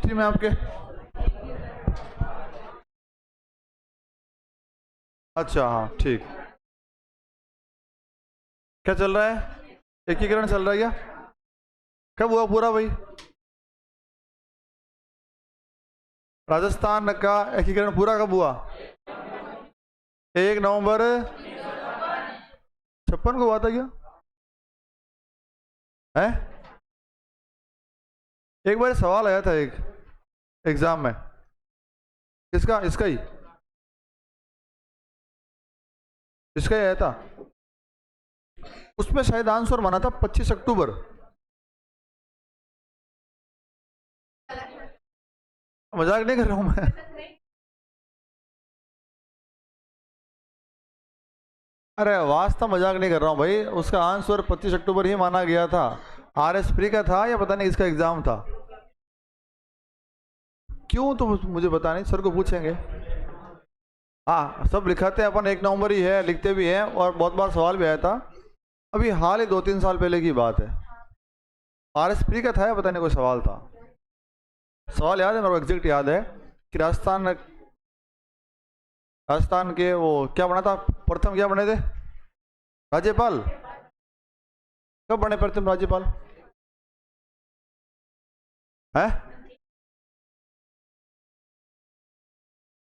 History में आपके? अच्छा हाँ ठीक। क्या चल रहा है? एकीकरण चल रहा है क्या? कब हुआ पूरा भाई? राजस्थान का एकीकरण पूरा कब हुआ? 1 नवंबर 56 को हुआ था क्या? है? एक बार सवाल आया था एक एग्जाम में। इसका इसका ही इसका ही आया था। उसमें शायद आंसर माना था 25 अक्टूबर। मजाक नहीं कर रहा हूं मैं। अरे वास्तव मजाक नहीं कर रहा हूँ भाई, उसका आंसर 25 अक्टूबर ही माना गया था। RS प्री का था या पता नहीं इसका एग्जाम था। क्यों? तो मुझे पता नहीं, सर को पूछेंगे। हाँ सब लिखाते हैं अपन 1 नवंबर ही है, लिखते भी हैं, और बहुत बार सवाल भी आया था। अभी हाल ही 2-3 साल पहले की बात है। RS प्री का था या पता नहीं कोई सवाल था। सवाल याद है मेरे को, एग्जैक्ट याद है कि राजस्थान के वो क्या बना था, प्रथम क्या बने थे? राज्यपाल। कब बने प्रथम राज्यपाल? है?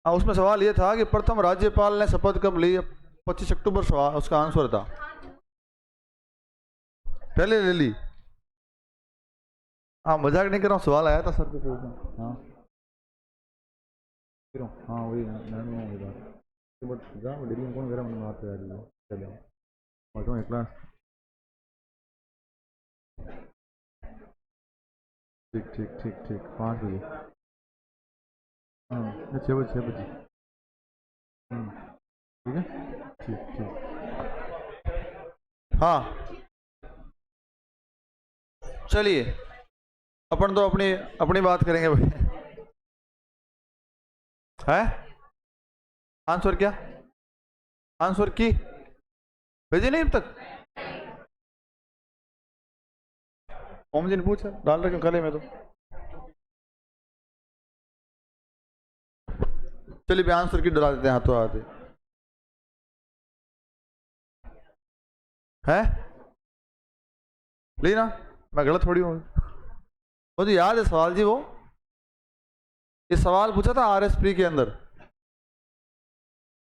हाँ उसमें सवाल ये था कि प्रथम राज्यपाल ने शपथ कब ली। 25 अक्टूबर सवाल उसका आंसर था। पहले ले ली। हाँ मजाक नहीं कर रहा हूँ, सवाल आया था सर के पूछना। हाँ हाँ वही बट दिल्ली में कौन चलो क्लास। ठीक ठीक ठीक ठीक 5 बजे। हाँ 6 बजे 6 बजे। ठीक है ठीक ठीक। हाँ चलिए अपन तो अपनी अपनी बात करेंगे भाई। है? आंसर क्या? आंसर की भेजे नहीं अब तक? ओम जी ने पूछा, डाल रखे खाली में तो। चलिए भी आंसर की डला देते हैं हाथों हाथ। है ली ना, मैं गलत थोड़ी हूँ। मुझे याद है सवाल जी, वो ये सवाल पूछा था RS प्री के अंदर।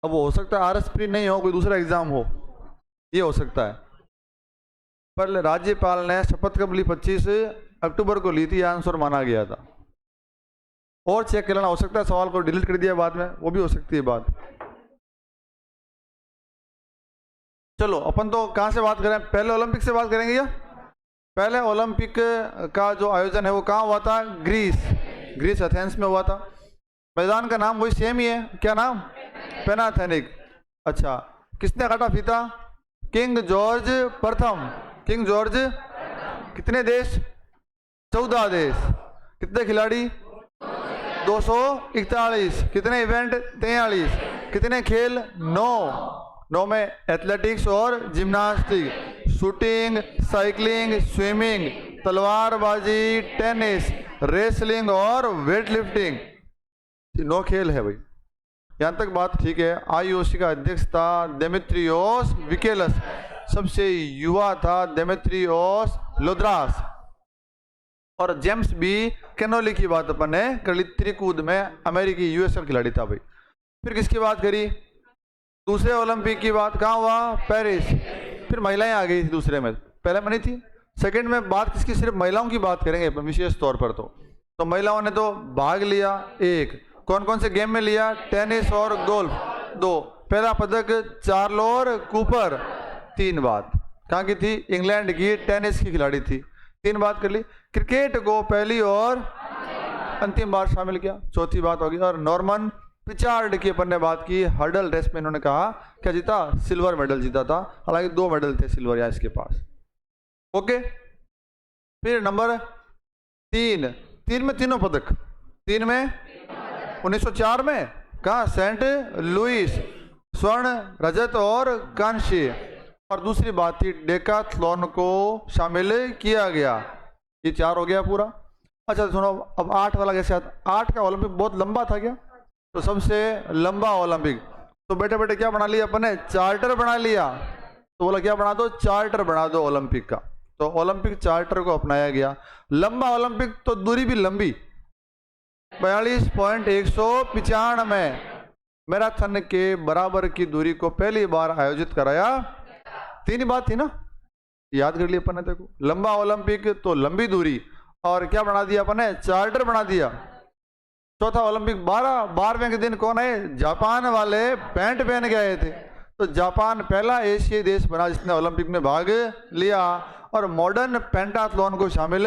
अब वो हो सकता है RS प्री नहीं हो, कोई दूसरा एग्जाम हो, ये हो सकता है। पर राज्यपाल ने शपथ कब ली? 25 अक्टूबर को ली थी, आंसर माना गया था। और चेक करना, हो सकता है सवाल को डिलीट कर दिया बाद में, वो भी हो सकती है बात। चलो अपन तो कहाँ से बात करें, पहले ओलंपिक से बात करेंगे क्या? पहले ओलंपिक का जो आयोजन है वो कहाँ हुआ था? ग्रीस एथेंस में हुआ था। मैदान का नाम वही सेम ही है, क्या नाम? पेनाथेनिक। अच्छा, किसने काटा फीता? किंग जॉर्ज प्रथम। King George. कितने देश? 14 देश। कितने खिलाड़ी? 241। कितने इवेंट? 43। कितने खेल? 9 में एथलेटिक्स और जिम्नास्टिक, शूटिंग, साइकिलिंग, स्विमिंग, तलवारबाजी, टेनिस, रेसलिंग और वेट लिफ्टिंग। 9 खेल है भाई। यहाँ तक बात ठीक है। IOC का अध्यक्ष था देमेत्रियोस विकेलस, सबसे युवा था देमेत्रियोस लोद्रास। और जेम्स बी कैनोली की बात अपन ने कर ली, त्रिकूद में अमेरिकी USL खिलाड़ी था भाई। फिर किसकी बात करी? दूसरे ओलंपिक की बात कहाँ हुआ? पेरिस। फिर महिलाएं आ गई थी दूसरे में, पहले में नहीं थी। सेकंड में बात किसकी? सिर्फ महिलाओं की बात करेंगे विशेष तौर पर। तो महिलाओं ने तो भाग लिया। एक कौन कौन से गेम में लिया? टेनिस और गोल्फ 2। पहला पदक चार्लोर कूपर। 3 बात कहाँ की थी? इंग्लैंड की टेनिस की खिलाड़ी थी। 3 बात कर ली। क्रिकेट को पहली और अंतिम बार शामिल किया, 4थी बात होगी। और नॉर्मन पिचार्ड की अपन ने बात की, हर्डल रेस में इन्होंने कहा क्या जीता? सिल्वर मेडल जीता था, हालांकि 2 मेडल थे सिल्वर या इसके पास। ओके, फिर नंबर 3 में तीनों पदक। 3 में 1904 में कहा? सेंट लुइस, स्वर्ण, रजत और कांस्य। और दूसरी बात थी डेकाथलॉन को शामिल किया गया। ये 4 हो गया पूरा। अच्छा सुनो, अब 8 वाला कैसे आता? 8 का ओलंपिक बहुत लंबा था क्या? तो सबसे लंबा ओलंपिक, तो बेटे बेटे क्या बना लिया अपन ने? चार्टर बना लिया। तो बोला क्या बना दो? चार्टर बना दो ओलंपिक का। तो ओलंपिक चार्टर को अपनाया गया। लंबा ओलंपिक तो दूरी भी लंबी, 42.195 मैराथन के बराबर की दूरी को पहली बार आयोजित कराया। 3 ही बात थी ना, याद कर लिया अपन ने। देखो, लंबा ओलंपिक तो लंबी दूरी, और क्या बना दिया अपन ने? चार्टर बना दिया। चौथा ओलंपिक 12वें के दिन कौन है? जापान वाले पैंट पहन के आए थे। तो जापान पहला एशियाई देश बना जिसने ओलंपिक में भाग लिया और मॉडर्न पेंटाथलॉन को शामिल।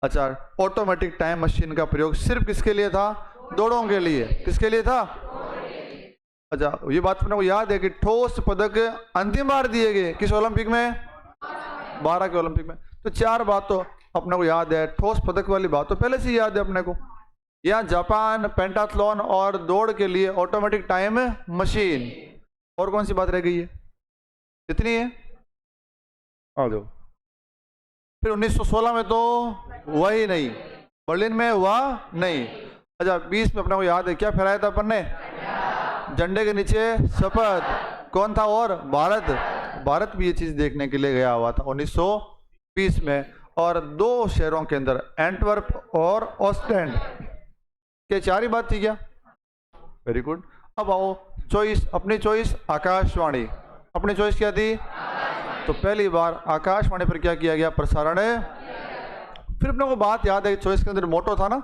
अच्छा, ऑटोमेटिक टाइम मशीन का प्रयोग सिर्फ किसके लिए था? दौड़ों के लिए। किसके लिए था? अच्छा, ये बात अपने को याद है कि ठोस पदक अंतिम बार दिए गए किस ओलंपिक में? 12 के ओलंपिक में। तो 4 बात तो अपने को याद है, ठोस पदक वाली बात तो पहले से ही याद है अपने को। यहाँ जापान, पेंटाथलॉन और दौड़ के लिए ऑटोमेटिक टाइम मशीन। और कौन सी बात रह गई है? इतनी है, आ जाओ। फिर 1916 में तो हुआ ही नहीं, बर्लिन में हुआ नहीं। अच्छा, 20 में अपने को याद है क्या फहराया था अपन ने? झंडे के नीचे शपथ। कौन था? और भारत भी ये चीज देखने के लिए गया हुआ था 1920 में। और 2 शहरों के अंदर, एंटवर्प और ऑस्टेंड के 4 ही बात थी क्या? Very good. अब आओ चॉइस, अपनी चॉइस आकाशवाणी। अपनी चॉइस क्या थी? तो पहली बार आकाशवाणी पर क्या किया गया? प्रसारण है। फिर अपने को बात याद है, चॉइस के अंदर मोटो था ना,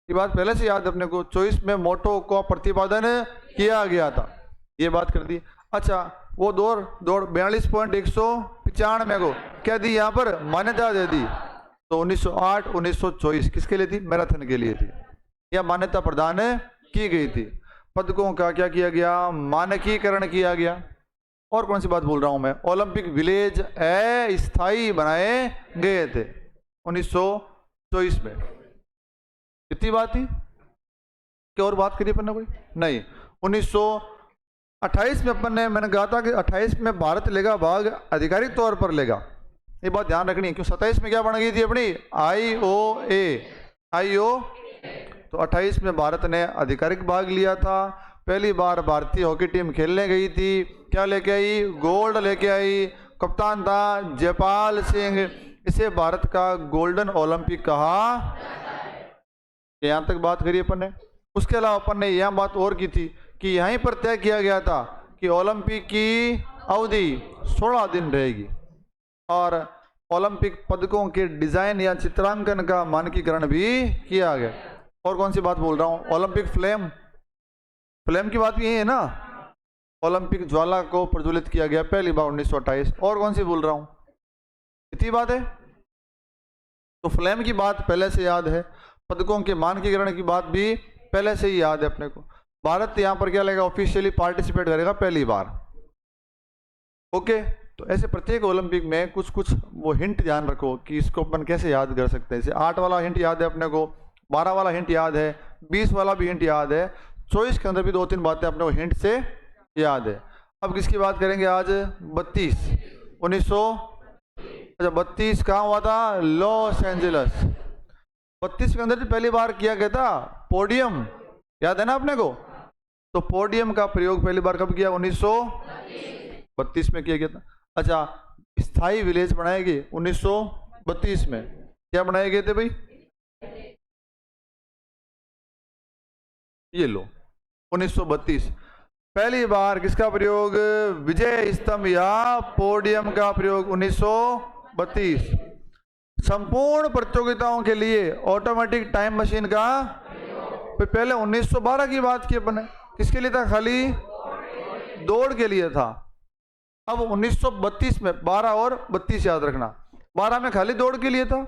ये बात पहले से याद है अपने को। चॉइस में मोटो को प्रतिपादन किया गया था, ये बात कर दी। अच्छा, वो दौड़ 42.195 को क्या दी? यहाँ पर मान्यता दे दी। तो 1908 1924 किसके लिए थी? मैराथन के लिए थी। यह मान्यता प्रदान की गई थी। पदकों का क्या किया गया? मानकीकरण किया गया। और कौन सी बात बोल रहा हूं मैं? ओलंपिक विलेज अस्थायी बनाए गए थे 1924 में। इतनी बात थी क्या? और बात करी अपन ने कोई? नहीं। 1928 में अपन ने, मैंने कहा था कि 28 में भारत लेगा भाग, आधिकारिक तौर पर लेगा, ये बात ध्यान रखनी है। क्यों? 27 में क्या बन गई थी अपनी? IOA। तो 28 में भारत ने आधिकारिक भाग लिया था। पहली बार भारतीय हॉकी टीम खेलने गई थी। क्या लेके आई? गोल्ड लेके आई। कप्तान था जयपाल सिंह। इसे भारत का गोल्डन ओलंपिक कहा। यहां तक बात करी अपन ने। उसके अलावा अपन ने यह बात और की थी कि यहीं पर तय किया गया था कि ओलंपिक की अवधि 16 दिन रहेगी और ओलंपिक पदकों के डिजाइन या चित्रांकन का मानकीकरण भी किया गया। और कौन सी बात बोल रहा हूं? ओलंपिक फ्लेम की बात भी यही है ना। ओलंपिक ज्वाला को प्रज्वलित किया गया पहली बार 1928। और कौन सी बोल रहा हूं? इतनी बात है। तो फ्लेम की बात पहले से याद है, पदकों के मानकीकरण की बात भी पहले से ही याद है अपने को। भारत यहां पर क्या लेगा? ऑफिशियली पार्टिसिपेट करेगा पहली बार। ओके, तो ऐसे प्रत्येक ओलंपिक में कुछ कुछ वो हिंट ध्यान रखो कि इसको अपन कैसे याद कर सकते हैं। जैसे 8 वाला हिंट याद है अपने को, 12 वाला हिंट याद है, 20 वाला भी हिंट याद है, 24 के अंदर भी 2-3 बातें अपने को हिंट से याद है। अब किसकी बात करेंगे आज? 32 कहाँ हुआ था? Los Angeles. 32 के अंदर पहली बार किया गया था पोडियम, याद है ना अपने को? तो पोडियम का प्रयोग पहली बार कब किया? 1932 में किया गया था। अच्छा, स्थायी विलेज बनाए गए 1932 में। क्या बनाए गए थे भाई? ये लो 1932 पहली बार किसका प्रयोग? विजय स्तंभ या पोडियम का प्रयोग 1932। संपूर्ण प्रतियोगिताओं के लिए ऑटोमेटिक टाइम मशीन का पहले 1912 की बात की अपन ने। किसके लिए था? खाली दौड़ के लिए था। अब 1932 में 12 और 32 याद रखना। 12 में खाली दौड़ के लिए था,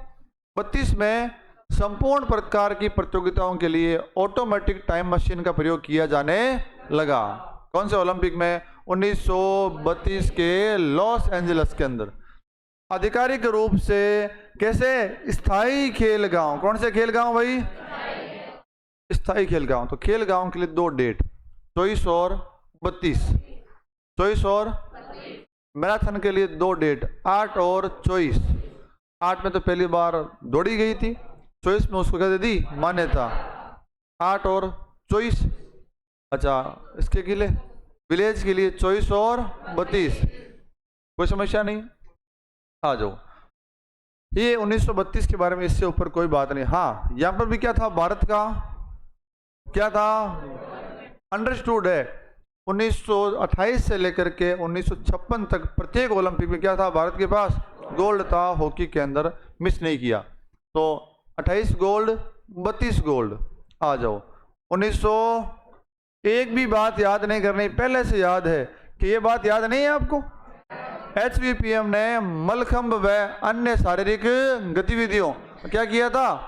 32 में संपूर्ण प्रकार की प्रतियोगिताओं के लिए ऑटोमेटिक टाइम मशीन का प्रयोग किया जाने लगा। कौन से ओलंपिक में? 1932 के लॉस एंजल्स के अंदर। आधिकारिक रूप से कैसे? स्थायी खेल गांव। कौन से खेल गांव भाई? स्थायी खेल गांव। तो खेल गांव के लिए 2 डेट, 24 और 32। 24 और मैराथन के लिए 2 डेट, 8 और 24। 8 में तो पहली बार दौड़ी गई थी, 24 में उसको क्या दे दी मान्यता। 8 और 24, अच्छा इसके के लिए विलेज के लिए 24 और 32, कोई समस्या नहीं, आ जाओ। ये 1932 के बारे में, इससे ऊपर कोई बात नहीं। हाँ यहाँ पर भी क्या था, भारत का क्या था, अंडरस्टूड है 1928 से लेकर के 1956 तक प्रत्येक ओलंपिक में क्या था, भारत के पास गोल्ड था, हॉकी के अंदर मिस नहीं किया। तो 28 गोल्ड 32 गोल्ड, आ जाओ। 1900, एक भी बात याद नहीं करनी, पहले से याद है कि ये बात याद नहीं है आपको। HVPM ने मलखंब व अन्य शारीरिक गतिविधियों क्या किया था,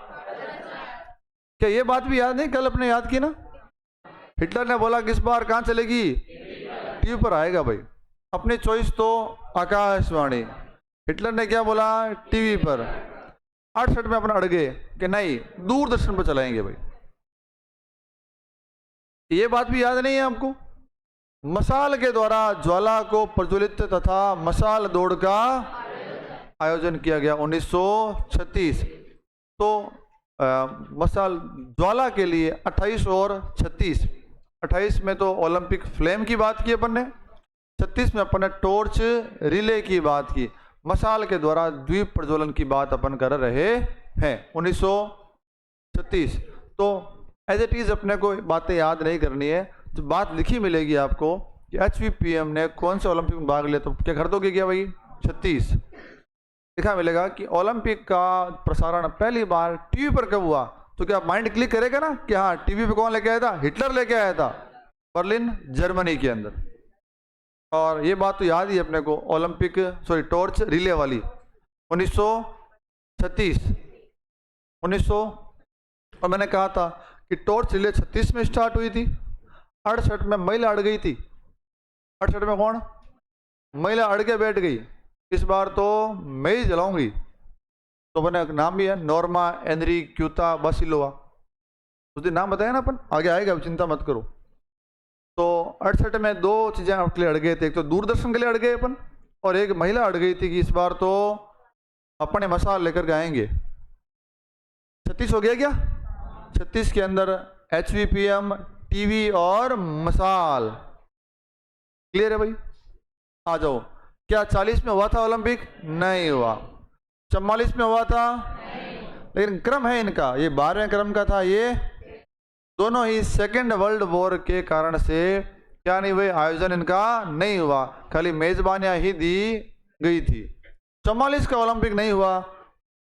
क्या ये बात भी याद नहीं, कल अपने याद की ना। हिटलर ने बोला किस बार कहाँ चलेगी, टीवी पर आएगा भाई, अपनी चॉइस तो आकाशवाणी। हिटलर ने क्या बोला, टीवी पर। 68 में अपना अड़ गए कि नहीं दूरदर्शन पर चलाएंगे भाई, ये बात भी याद नहीं है आपको। मशाल के द्वारा ज्वाला को प्रज्वलित तथा मशाल दौड़ का आयोजन किया गया 1936। तो मशाल ज्वाला के लिए 28 और 36, 28 में तो ओलंपिक फ्लेम की बात की अपन ने, 36 में अपन ने टॉर्च रिले की बात की, मशाल के द्वारा द्वीप प्रज्वलन की बात अपन कर रहे हैं 1936। तो एज इट इज अपने को बातें याद नहीं करनी है, जो बात लिखी मिलेगी आपको कि HVPM ने कौन से ओलंपिक में भाग लिया, तो क्या कर दोगे क्या भाई 36। लिखा मिलेगा कि ओलंपिक का प्रसारण पहली बार टीवी पर कब हुआ, तो क्या माइंड क्लिक करेगा ना कि हाँ टीवी पे कौन लेके आया था, हिटलर लेके आया था, बर्लिन जर्मनी के अंदर। और ये बात तो याद ही अपने को, ओलंपिक टॉर्च रिले वाली 1936, 1900। और मैंने कहा था कि टॉर्च रिले 36 में स्टार्ट हुई थी, 68 में महिला अड़ गई थी। 68 में कौन, महिला अड़ के बैठ गई, इस बार तो मैं ही जलाऊंगी। तो मैंने नाम भी है नॉर्मा एनरिक्यूता बासिलोवा, उस दिन नाम बताया ना अपन, आगे आएगा चिंता मत करो। तो 68 में 2 चीजें आपके लिए अड़ गए थे, एक तो दूरदर्शन के लिए अड़ गए अपन, और एक महिला अड़ गई थी कि इस बार तो अपने मसाल लेकर के आएंगे। 36 हो गया क्या, 36 के अंदर HVPM, टीवी और मसाल, क्लियर है भाई। आ जाओ, क्या 40 में हुआ था ओलंपिक, नहीं हुआ। 44 में हुआ था, लेकिन क्रम है इनका, ये 12वें क्रम का था, ये दोनों ही सेकेंड वर्ल्ड वॉर के कारण से क्या नहीं हुए, आयोजन इनका नहीं हुआ, खाली मेजबानियां ही दी गई थी। 44 का ओलंपिक नहीं हुआ,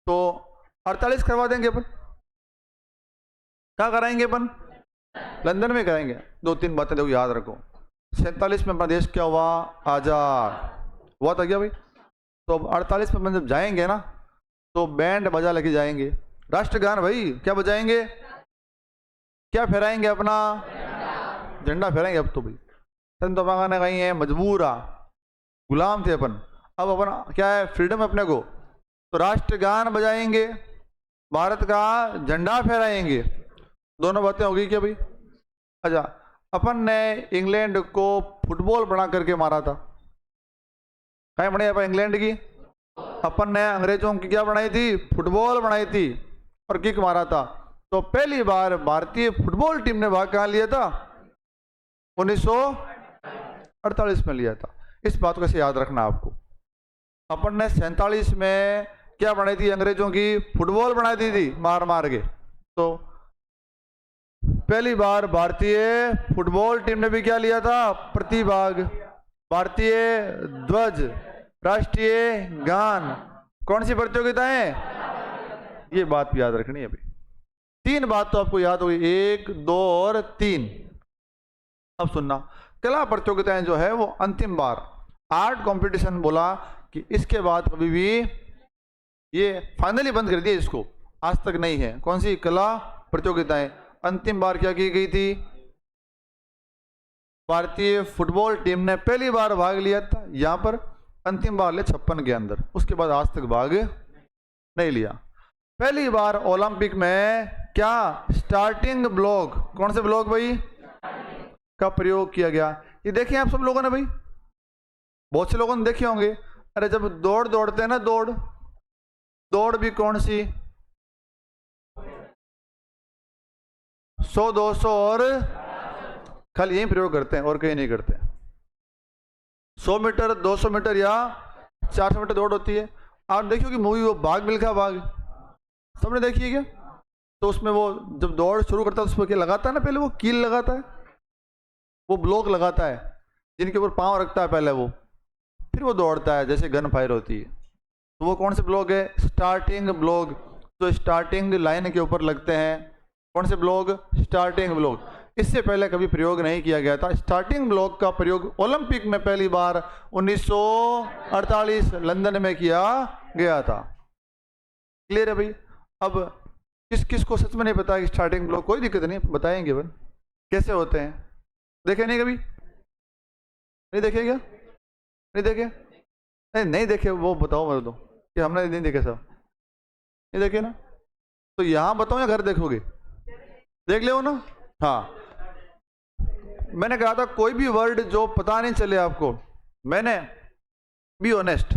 तो 48 करवा देंगे अपन। क्या कराएंगे अपन, लंदन में कराएंगे। 2-3 बातें देखो याद रखो। 47 में अपना देश क्या हुआ, आजाद हुआ था क्या भाई। तो अब 48 में अपन जब जाएंगे ना, तो बैंड बजा लेके जाएंगे, राष्ट्रगान भाई क्या बजाएंगे, क्या फहराएंगे, अपना झंडा फहराएंगे। अब तो भाई तन तो ने कहीं है मजबूर आ, गुलाम थे अपन, अब अपन क्या है फ्रीडम अपने को, तो राष्ट्रगान बजाएंगे, भारत का झंडा फहराएंगे। दोनों बातें हो गई क्या भाई। अच्छा, अपन ने इंग्लैंड को फुटबॉल बना करके मारा था, कहीं बनाई अपन इंग्लैंड की, अपन ने अंग्रेजों की क्या बनाई थी, फुटबॉल बनाई थी और किक मारा था। तो पहली बार भारतीय फुटबॉल टीम ने भाग कहाँ लिया था, 1948 में लिया था। इस बात को कैसे याद रखना आपको। अपन ने 47 में क्या बनाई थी, अंग्रेजों की फुटबॉल बना दी थी मार मार के। तो पहली बार भारतीय फुटबॉल टीम ने भी क्या लिया था, प्रतिभाग। भारतीय ध्वज, राष्ट्रीय गान, कौन सी प्रतियोगिताएं, ये बात भी याद रखनी है भाई। 3 बात तो आपको याद होगी, 1, 2 और 3। अब सुनना, कला प्रतियोगिताएं जो है वो अंतिम बार, आर्ट कंपटीशन बोला कि इसके बाद कभी भी ये फाइनली बंद कर दिया, इसको आज तक नहीं है। कौन सी कला प्रतियोगिताएं, अंतिम बार क्या की गई थी, भारतीय फुटबॉल टीम ने पहली बार भाग लिया था यहां पर, अंतिम बार ले 56 के अंदर, उसके बाद आज तक भाग नहीं लिया। पहली बार ओलंपिक में क्या स्टार्टिंग ब्लॉक, कौन से ब्लॉक भाई का प्रयोग किया गया। ये देखिए आप सब लोगों ने भाई, बहुत से लोगों ने देखे होंगे। अरे जब दौड़ते हैं ना, दौड़ दौड़ भी कौन सी, 100, 200 और खाली यही प्रयोग करते हैं और कहीं नहीं करते। 100 मीटर, 200 मीटर या 400 मीटर दौड़ होती है। आप देखिए कि मूवी वो भाग मिल्खा भाग, सबने देखी है क्या? तो उसमें वो जब दौड़ शुरू करता है उसमें क्या लगाता है ना, पहले वो कील लगाता है, वो ब्लॉक लगाता है जिनके ऊपर पांव रखता है पहले वो, फिर वो दौड़ता है जैसे गन फायर होती है। तो वो कौन से ब्लॉक है? Starting block. तो स्टार्टिंग लाइन के ऊपर लगते हैं कौन से ब्लॉक? Starting block. इससे पहले कभी प्रयोग नहीं किया गया था। स्टार्टिंग ब्लॉक का प्रयोग ओलंपिक में पहली बार 1948 लंदन में किया गया था। क्लियर है भाई? अब किस किस को सच में नहीं पता कि स्टार्टिंग ब्लॉक, कोई दिक्कत नहीं, बताएंगे बन कैसे होते हैं। देखे नहीं कभी? नहीं देखे क्या? नहीं देखे? नहीं देखे वो बताओ मतलब, कि हमने नहीं देखे सब, नहीं देखे ना? तो यहाँ बताओ या घर देखोगे? देख ले ना। हाँ, मैंने कहा था कोई भी वर्ड जो पता नहीं चले आपको, मैंने बी ऑनेस्ट,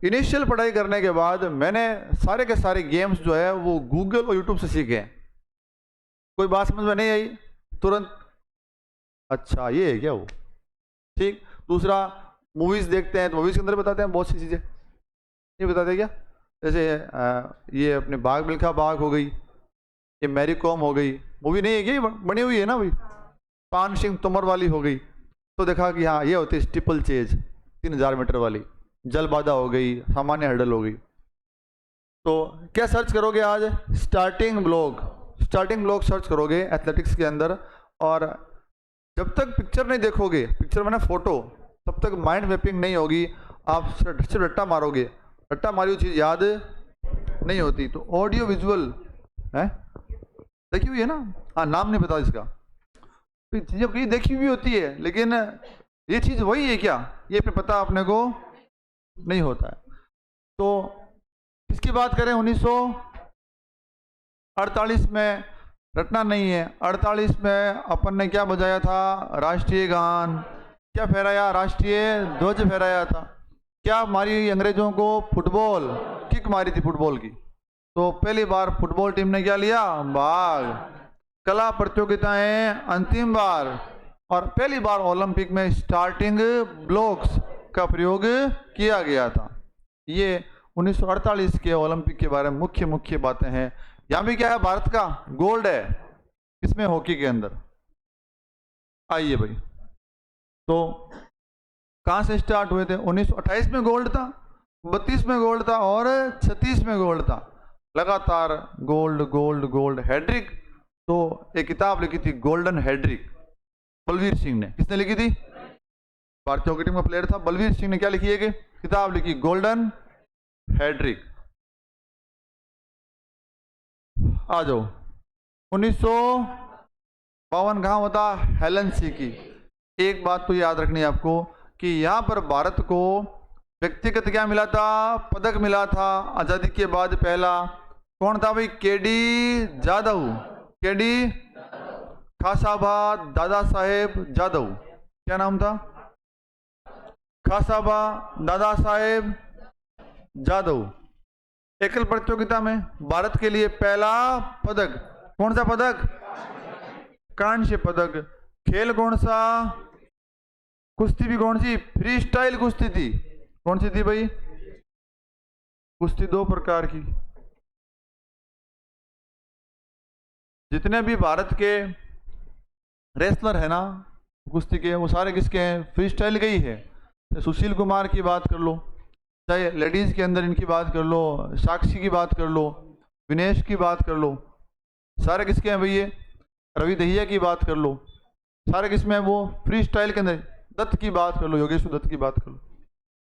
इनिशियल पढ़ाई करने के बाद मैंने सारे के सारे गेम्स जो है वो गूगल और यूट्यूब से सीखे हैं। कोई बात समझ में नहीं आई तुरंत अच्छा ये है क्या वो, ठीक। दूसरा, मूवीज देखते हैं तो मूवीज के अंदर बताते हैं बहुत सी चीजें, ये बताते क्या? जैसे ये अपने बाग मिल्खा बाग हो गई, ये मैरी कॉम हो गई, मूवी नहीं है क्या, बनी हुई है ना भाई, पान सिंह तोमर वाली हो गई। तो देखा कि हाँ ये होती है स्टीपल चेज 3000 मीटर वाली, जल बाधा हो गई, सामान्य हर्डल हो गई। तो क्या सर्च करोगे आज? Starting block, starting block search करोगे एथलेटिक्स के अंदर। और जब तक पिक्चर नहीं देखोगे, पिक्चर में ना फोटो, तब तक माइंड मैपिंग नहीं होगी। आप सिर्फ रट्टा मारोगे, रट्टा मारी हुई चीज़ याद नहीं होती। तो ऑडियो विजुअल है, देखी हुई है ना? हाँ, नाम नहीं पता इसका, चीज़ें कहीं देखी हुई होती है, लेकिन ये चीज़ वही है क्या, ये पता अपने को नहीं होता है। तो इसकी बात करें 1948 में, रटना नहीं है, 48 में अपन ने क्या बजाया था? राष्ट्रीय गान। क्या फहराया? राष्ट्रीय ध्वज फहराया था। क्या मारी अंग्रेजों को? फुटबॉल किक मारी थी फुटबॉल की। तो पहली बार फुटबॉल टीम ने क्या लिया? भाग। कला प्रतियोगिताएं अंतिम बार, और पहली बार ओलंपिक में स्टार्टिंग ब्लॉक्स का प्रयोग किया गया था। ये 1948 के ओलंपिक के बारे में मुख्य मुख्य बातें हैं। यहाँ भी क्या है? भारत का गोल्ड है किसमें? हॉकी के अंदर। आइए भाई, तो कहाँ से स्टार्ट हुए थे? 1928 में गोल्ड था, 32 में गोल्ड था और 36 में गोल्ड था, लगातार गोल्ड गोल्ड गोल्ड। हैड्रिक, तो एक किताब लिखी थी गोल्डन हैड्रिक, बलवीर सिंह ने। किसने लिखी थी? भारतीय हॉकी टीम का प्लेयर था बलवीर सिंह ने क्या लिखी है कि किताब लिखी गोल्डन हैड्रिक। आ जाओ, 1952 कहाँ होता? हेलेंसिकी। एक बात तो याद रखनी है आपको कि यहाँ पर भारत को व्यक्तिगत क्या मिला था? पदक मिला था आज़ादी के बाद पहला। कौन था भाई? KD Jadhav, KD खासाबा Dada Saheb Jadhav. क्या नाम था? खासाबा दादा साहेब जाधव। एकल प्रतियोगिता में भारत के लिए पहला पदक। कौन सा पदक? कांस्य पदक। खेल कौन सा? कुश्ती भी कौन सी? फ्री स्टाइल कुश्ती थी। कौन सी थी भाई? कुश्ती दो प्रकार की। जितने भी भारत के रेसलर है ना कुश्ती के, वो सारे किसके हैं? फ्री स्टाइल के ही है। सुशील कुमार की बात कर लो, चाहे लेडीज के अंदर इनकी बात कर लो, साक्षी की बात कर लो, विनेश की बात कर लो, सारे किसके हैं भैया? रवि दहिया की बात कर लो, सारे किसमें? वो फ्री स्टाइल के अंदर। दत्त की बात कर लो, योगेश्वर दत्त की बात कर लो।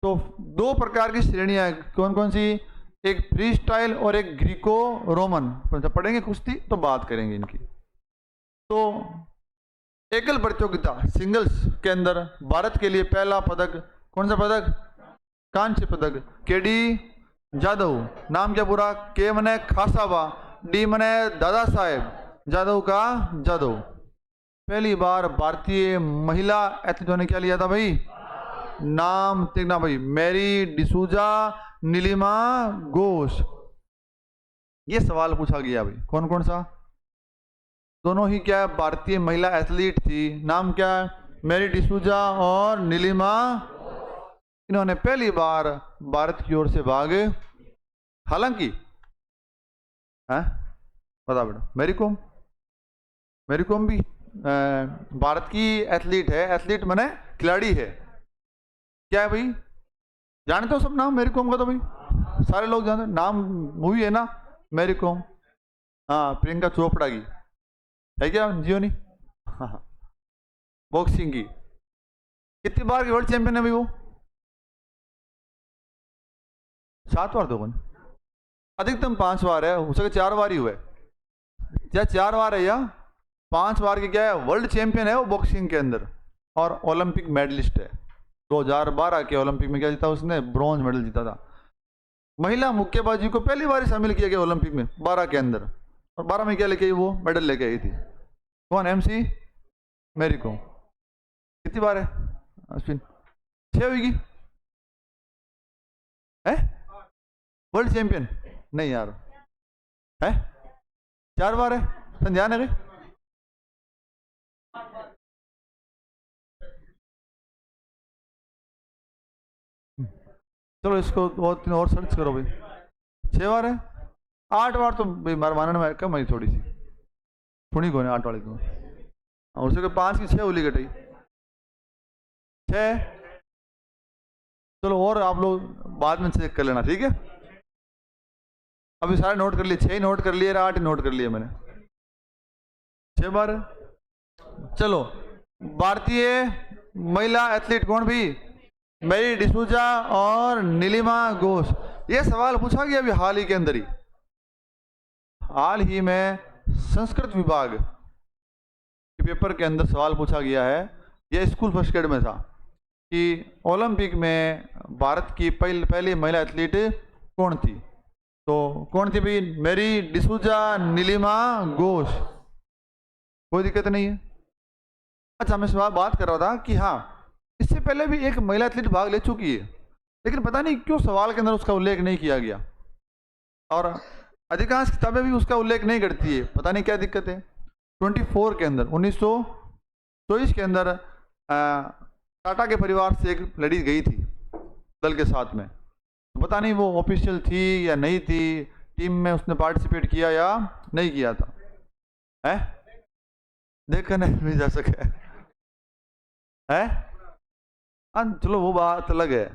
तो दो प्रकार की श्रेणियां हैं। कौन कौन सी? एक फ्री स्टाइल और एक ग्रीको रोमन। जब पढ़ेंगे कुश्ती तो बात करेंगे इनकी। तो एकल प्रतियोगिता सिंगल्स के अंदर भारत के लिए पहला पदक। कौन सा पदक? कांस्य पदक। केडी जाधव। नाम क्या पूरा? के मने खासाबा, डी मने दादा साहेब, जाधव का जाधव। पहली बार भारतीय महिला एथलीटों ने क्या लिया था भाई? नाम देखना भाई, मैरी डिसूजा, नीलिमा घोष। ये सवाल पूछा गया भाई, कौन कौन सा? दोनों ही क्या भारतीय महिला एथलीट थी। नाम क्या? मैरी डिसूजा और नीलिमा। इन्होंने पहली बार भारत की ओर से भाग, हालांकि है बता बेटा, मैरी कॉम भी भारत की एथलीट है। एथलीट माने खिलाड़ी है। क्या है भाई, जानते हो सब नाम मैरी कॉम का? तो भाई सारे लोग जानते हैं नाम, मूवी है ना मैरी कॉम। हाँ, प्रियंका चोपड़ा की है क्या, जियो नहीं? हाँ, बॉक्सिंग की। कितनी बार की वर्ल्ड चैंपियन है भाई वो? 7 बार तो कौन, अधिकतम 5 बार है, हो सके 4 बार ही हुए। या 4 बार है या 5 बार की क्या है, वर्ल्ड चैंपियन है वो बॉक्सिंग के अंदर, और ओलंपिक मेडलिस्ट है। 2012 के ओलंपिक में क्या जीता उसने? ब्रॉन्ज मेडल जीता था। महिला मुक्केबाजी को पहली बार शामिल किया गया ओलंपिक में 12 के अंदर, और 12 में क्या लेके आई वो? मेडल लेके आई थी। कौन? MC मैरी कॉम। कितनी बार है अश्विन? 6 होगी है वर्ल्ड चैंपियन? नहीं यार, है 4 बार है। ध्यान है? चलो इसको और सर्च करो भाई। 6 बार है। 8 बार तो भाई मानने में कम है थोड़ी सी, थोड़ी कौन है 8 वाली को, उसके 5 की 6 उली कटाई 6। चलो और आप लोग बाद में चेक कर लेना, ठीक है? अभी सारे नोट कर लिए, 6 नोट कर लिए, 8 नोट कर लिए मैंने, 6 बार। चलो, भारतीय महिला एथलीट कौन भी? मैरी डिसूजा और नीलिमा घोष। ये सवाल पूछा गया अभी हाल ही के अंदर ही, हाल ही में संस्कृत विभाग के पेपर के अंदर सवाल पूछा गया है। यह स्कूल फर्स्ट ग्रेड में था कि ओलंपिक में भारत की पहली महिला एथलीट कौन थी? तो कौन थी भाई? मैरी डिसूजा, नीलिमा घोष। कोई दिक्कत नहीं है। अच्छा, मैं बात कर रहा था कि हाँ, इससे पहले भी एक महिला एथलीट भाग ले चुकी है, लेकिन पता नहीं क्यों सवाल के अंदर उसका उल्लेख नहीं किया गया, और अधिकांश किताबें भी उसका उल्लेख नहीं करती है। पता नहीं क्या दिक्कत है। 24 के अंदर 1924 के अंदर टाटा के परिवार से एक लड़ी गई थी दल के साथ में। पता नहीं वो ऑफिशियल थी या नहीं थी, टीम में उसने पार्टिसिपेट किया या नहीं किया था, है देखने नहीं जा सके है। चलो वो बात अलग है,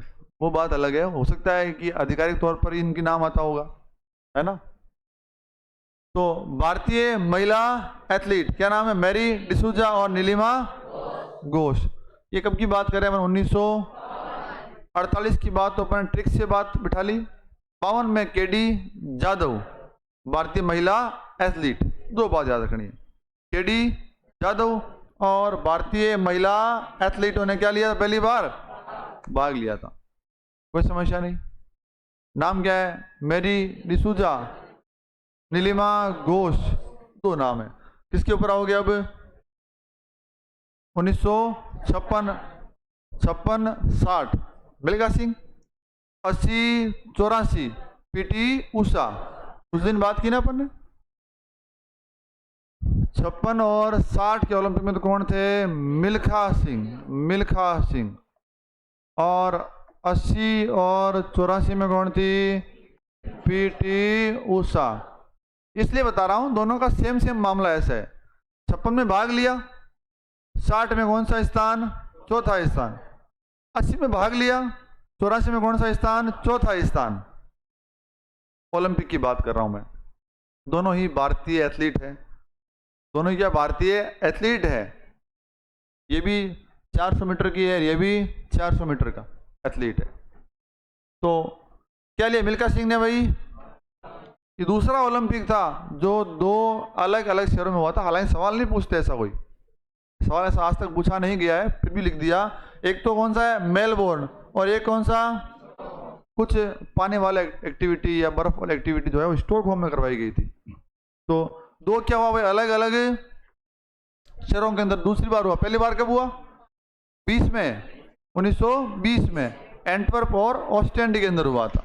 वो बात अलग है। हो सकता है कि आधिकारिक तौर पर इनकी नाम आता होगा, है ना? तो भारतीय महिला एथलीट क्या नाम है? मैरी डिसूजा और नीलिमा घोष। ये कब की बात कर रहे हैं? 1948 की बात तो अपन ट्रिक से बात बिठा ली। 52 में KD जाधव, भारतीय महिला एथलीट। 2 बात याद रखनी है, KD जाधव और भारतीय महिला एथलीटों ने क्या लिया था? पहली बार भाग लिया था। कोई समस्या नहीं। नाम क्या है? मैरी डिसूजा, नीलिमा घोष। 2 नाम है। किसके ऊपर आओगे अब? 1956, 60 मिल्खा सिंह, 80, 84 PT उषा। उस दिन बात की ना अपन ने। 56 और 60 के ओलंपिक में तो कौन थे? मिल्खा सिंह। और 80 और 84 में कौन थी? PT उषा। इसलिए बता रहा हूं, दोनों का सेम मामला ऐसा है। 56 में भाग लिया, 60 में कौन सा स्थान? चौथा स्थान। 80 में भाग लिया, 84 में कौन सा स्थान? चौथा स्थान। ओलंपिक की बात कर रहा हूं मैं। दोनों ही भारतीय एथलीट हैं। दोनों ही क्या भारतीय एथलीट है? ये भी 400 मीटर की है, ये भी 400 मीटर का एथलीट है। तो क्या लिया मिल्खा सिंह ने भाई? ये दूसरा ओलंपिक था जो 2 अलग अलग शहरों में हुआ था। हालांकि सवाल नहीं पूछते, ऐसा कोई सवाल ऐसा आज तक पूछा नहीं गया है, फिर भी लिख दिया। एक तो कौन सा है? मेलबोर्न, और एक कौन सा? कुछ पानी वाला एक्टिविटी या बर्फ वाली एक्टिविटी जो है वो स्टॉकहोम में करवाई गई थी। तो 2 क्या हुआ भाई? अलग अलग शहरों के अंदर दूसरी बार हुआ। पहली बार कब हुआ? 20 में 1920 में एंटवर्प और ऑस्टेंड के अंदर हुआ था।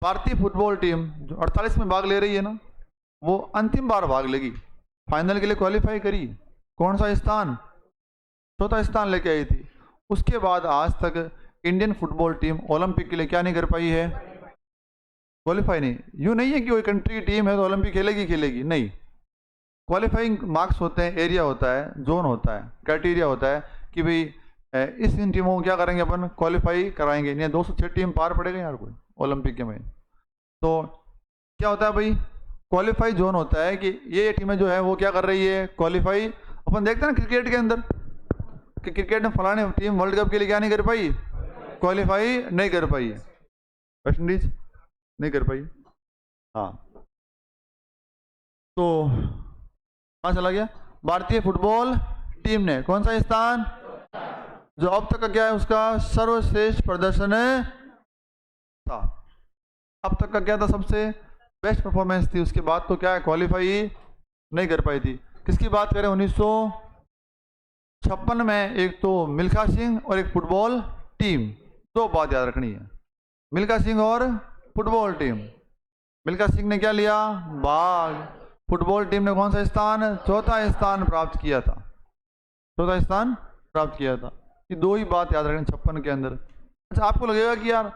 भारतीय फुटबॉल टीम जो 48 में भाग ले रही है ना, वो अंतिम बार भाग लेगी, फाइनल के लिए क्वालिफाई करी, कौन सा स्थान, चौथा स्थान लेके आई थी। उसके बाद आज तक इंडियन फुटबॉल टीम ओलंपिक के लिए क्या नहीं कर पाई है, क्वालिफाई नहीं। यूँ नहीं है कि कोई कंट्री की टीम है तो ओलंपिक खेलेगी, नहीं। क्वालिफाइंग मार्क्स होते हैं, एरिया होता है, जोन होता है, क्राइटेरिया होता है कि भाई इस इन टीमों को क्या करेंगे अपन, क्वालिफाई कराएंगे। नहीं 206 टीम पार पड़ेगा यार कोई ओलंपिक के में। तो क्या होता है भाई, क्वालिफाई जोन होता है कि ये टीमें जो है वो क्या कर रही है, क्वालिफाई। अपन देखते हैं ना क्रिकेट के अंदर कि क्रिकेट में फलाने टीम वर्ल्ड कप के लिए क्या नहीं कर पाई, क्वालिफाई नहीं कर पाई है, वेस्ट इंडीज नहीं कर पाई। हाँ, तो कहाँ चला गया, भारतीय फुटबॉल टीम ने कौन सा स्थान, जो अब तक का क्या है उसका सर्वश्रेष्ठ प्रदर्शन था। अब तक का क्या था, सबसे बेस्ट परफॉर्मेंस थी। उसके बाद तो क्या है, क्वालिफाई नहीं कर पाई थी। किसकी बात करें, 1956 में एक तो मिल्खा सिंह और एक फुटबॉल टीम, दो बात याद रखनी है, मिल्खा सिंह और फुटबॉल टीम। मिल्खा सिंह ने क्या लिया, भाग। फुटबॉल टीम ने कौन सा स्थान, चौथा स्थान प्राप्त किया था, चौथा स्थान प्राप्त किया था। ये दो ही बात याद रखनी 56 के अंदर। अच्छा, आपको लगेगा कि यार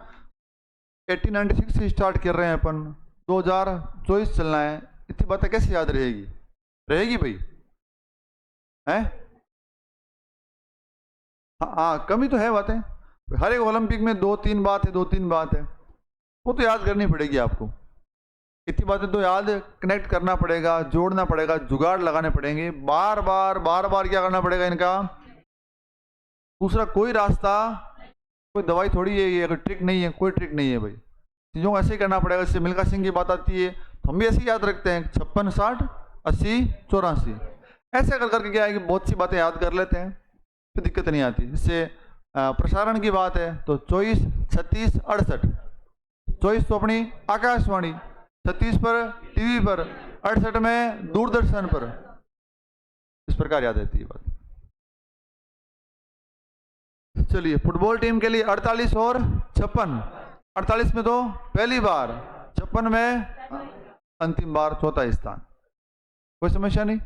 1896 से स्टार्ट कर रहे हैं अपन, 2024 चलना है, इतनी बातें कैसे याद रहेगी, रहेगी भाई, हैं? हाँ, कमी तो है बातें, हर एक ओलंपिक में 2-3 बात है, 2-3 बात है, वो तो याद करनी पड़ेगी आपको। इतनी बातें तो याद कनेक्ट करना पड़ेगा, जोड़ना पड़ेगा, जुगाड़ लगाने पड़ेंगे, बार बार क्या करना पड़ेगा इनका। दूसरा कोई रास्ता, कोई दवाई थोड़ी है ये, अगर ट्रिक नहीं है, कोई ट्रिक नहीं है भाई, चीज़ों को ऐसे ही करना पड़ेगा। जैसे मिल्खा सिंह की बात आती है तो हम भी ऐसे ही याद रखते हैं, 56, 60, 80, 84, ऐसे कर करके क्या है कि बहुत सी बातें याद कर लेते हैं, फिर दिक्कत नहीं आती। जैसे प्रसारण की बात है तो 24, 36, 68, 24 तो अपनी आकाशवाणी, 36 पर टीवी पर, 68 में दूरदर्शन पर, इस प्रकार याद रहती है बात। चलिए, फुटबॉल टीम के लिए 48 और 56, 48 में तो पहली बार, 56 में अंतिम बार, चौथा स्थान, कोई समस्या नहीं।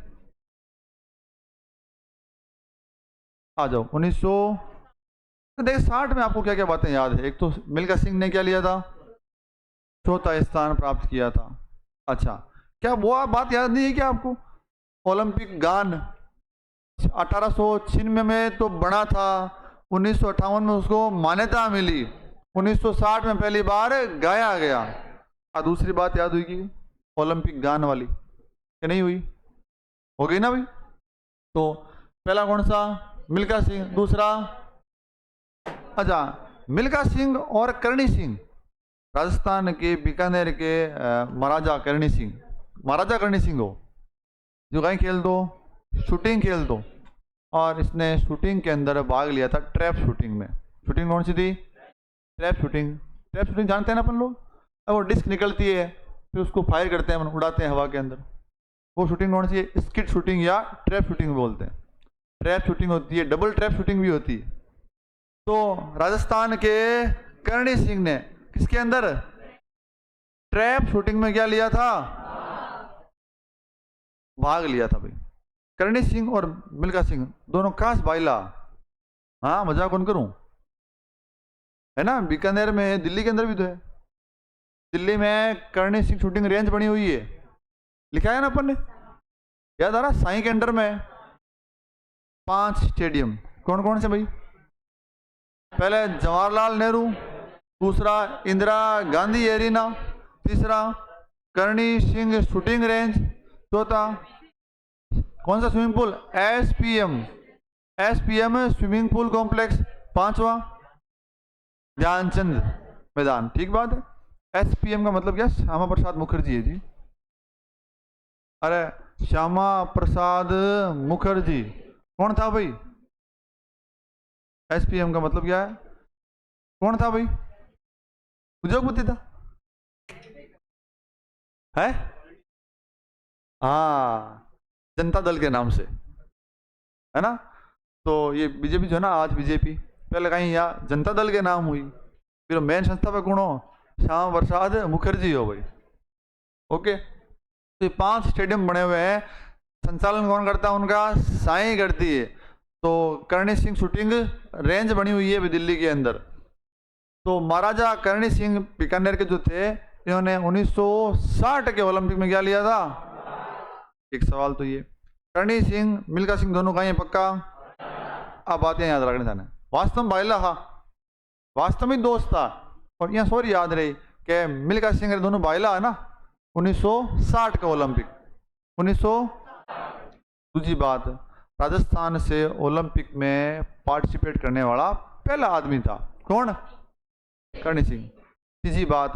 आ जाओ 1960 में आपको क्या क्या बातें याद है। एक तो मिल्खा सिंह ने क्या लिया था, चौथा स्थान प्राप्त किया था। अच्छा, क्या वो बात याद नहीं है क्या आपको, ओलंपिक गान 1896 में तो बना था, 1958 में उसको मान्यता मिली, 1960 में पहली बार गाया गया। और दूसरी बात याद हुई कि ओलंपिक गान वाली, कि नहीं हुई, हो गई ना भाई। तो पहला कौन सा, मिल्खा सिंह, दूसरा, अच्छा, मिल्खा सिंह और करणी सिंह, राजस्थान के बीकानेर के महाराजा करणी सिंह, महाराजा करणी सिंह हो, जो कहीं खेल दो, शूटिंग खेल दो, और इसने शूटिंग के अंदर भाग लिया था, ट्रैप शूटिंग में। शूटिंग कौन सी थी, ट्रैप शूटिंग। ट्रैप शूटिंग जानते हैं ना अपन लोग, वो डिस्क निकलती है, फिर उसको फायर करते हैं, उड़ाते हैं हवा के अंदर, वो शूटिंग कौन सी है, स्किट शूटिंग या ट्रैप शूटिंग बोलते हैं। ट्रैप शूटिंग होती है, डबल ट्रैप शूटिंग भी होती है। तो राजस्थान के करणी सिंह ने किसके अंदर, ट्रैप शूटिंग में क्या लिया था, भाग लिया था भाई। करणी सिंह और मिल्खा सिंह दोनों खास बाइला, हाँ मजाक कौन करूं, है ना, बीकानेर में, दिल्ली के अंदर भी तो है, दिल्ली में करणी सिंह शूटिंग रेंज बनी हुई है, लिखा है ना अपन ने, याद आ रहा, साई के अंडर में 5 स्टेडियम, कौन कौन से भाई, पहले जवाहरलाल नेहरू, दूसरा इंदिरा गांधी एरिना, तीसरा करणी सिंह शूटिंग रेंज, चौथा कौन सा swimming pool, SPM swimming pool complex, पांचवा ध्यानचंद मैदान। ठीक बात है, एसपीएम का मतलब क्या, श्यामा प्रसाद मुखर्जी है जी, अरे श्यामा प्रसाद मुखर्जी कौन था भाई, एसपीएम का मतलब क्या है, कौन था भाई, उद्योगपति था, है, हाँ, जनता दल के नाम से, है ना। तो ये बीजेपी जो है ना, आज बीजेपी, पहले कहीं यहाँ जनता दल के नाम हुई, फिर मेन संस्थापक कौन हो, श्यामा प्रसाद मुखर्जी हो भाई। ओके, तो ये 5 स्टेडियम बने हुए हैं, संचालन कौन करता है उनका, साई करती है। तो करणी सिंह शूटिंग रेंज बनी हुई है अभी दिल्ली के अंदर। तो महाराजा करणी सिंह बीकानेर के जो थे, इन्होंने 1960 के ओलंपिक में क्या लिया था। एक सवाल तो ये, करणी सिंह मिल्खा सिंह दोनों का ये पक्का। अब बातें याद रखने जाने, वास्तव में भाईला था, वास्तव में दोस्त था, और यहाँ सॉरी याद रही कि मिल्खा सिंह दोनों भाईला है ना। 1960 का ओलंपिक 1900। दूसरी बात, राजस्थान से ओलंपिक में पार्टिसिपेट करने वाला पहला आदमी था कौन, करणी सिंह। तीसरी बात,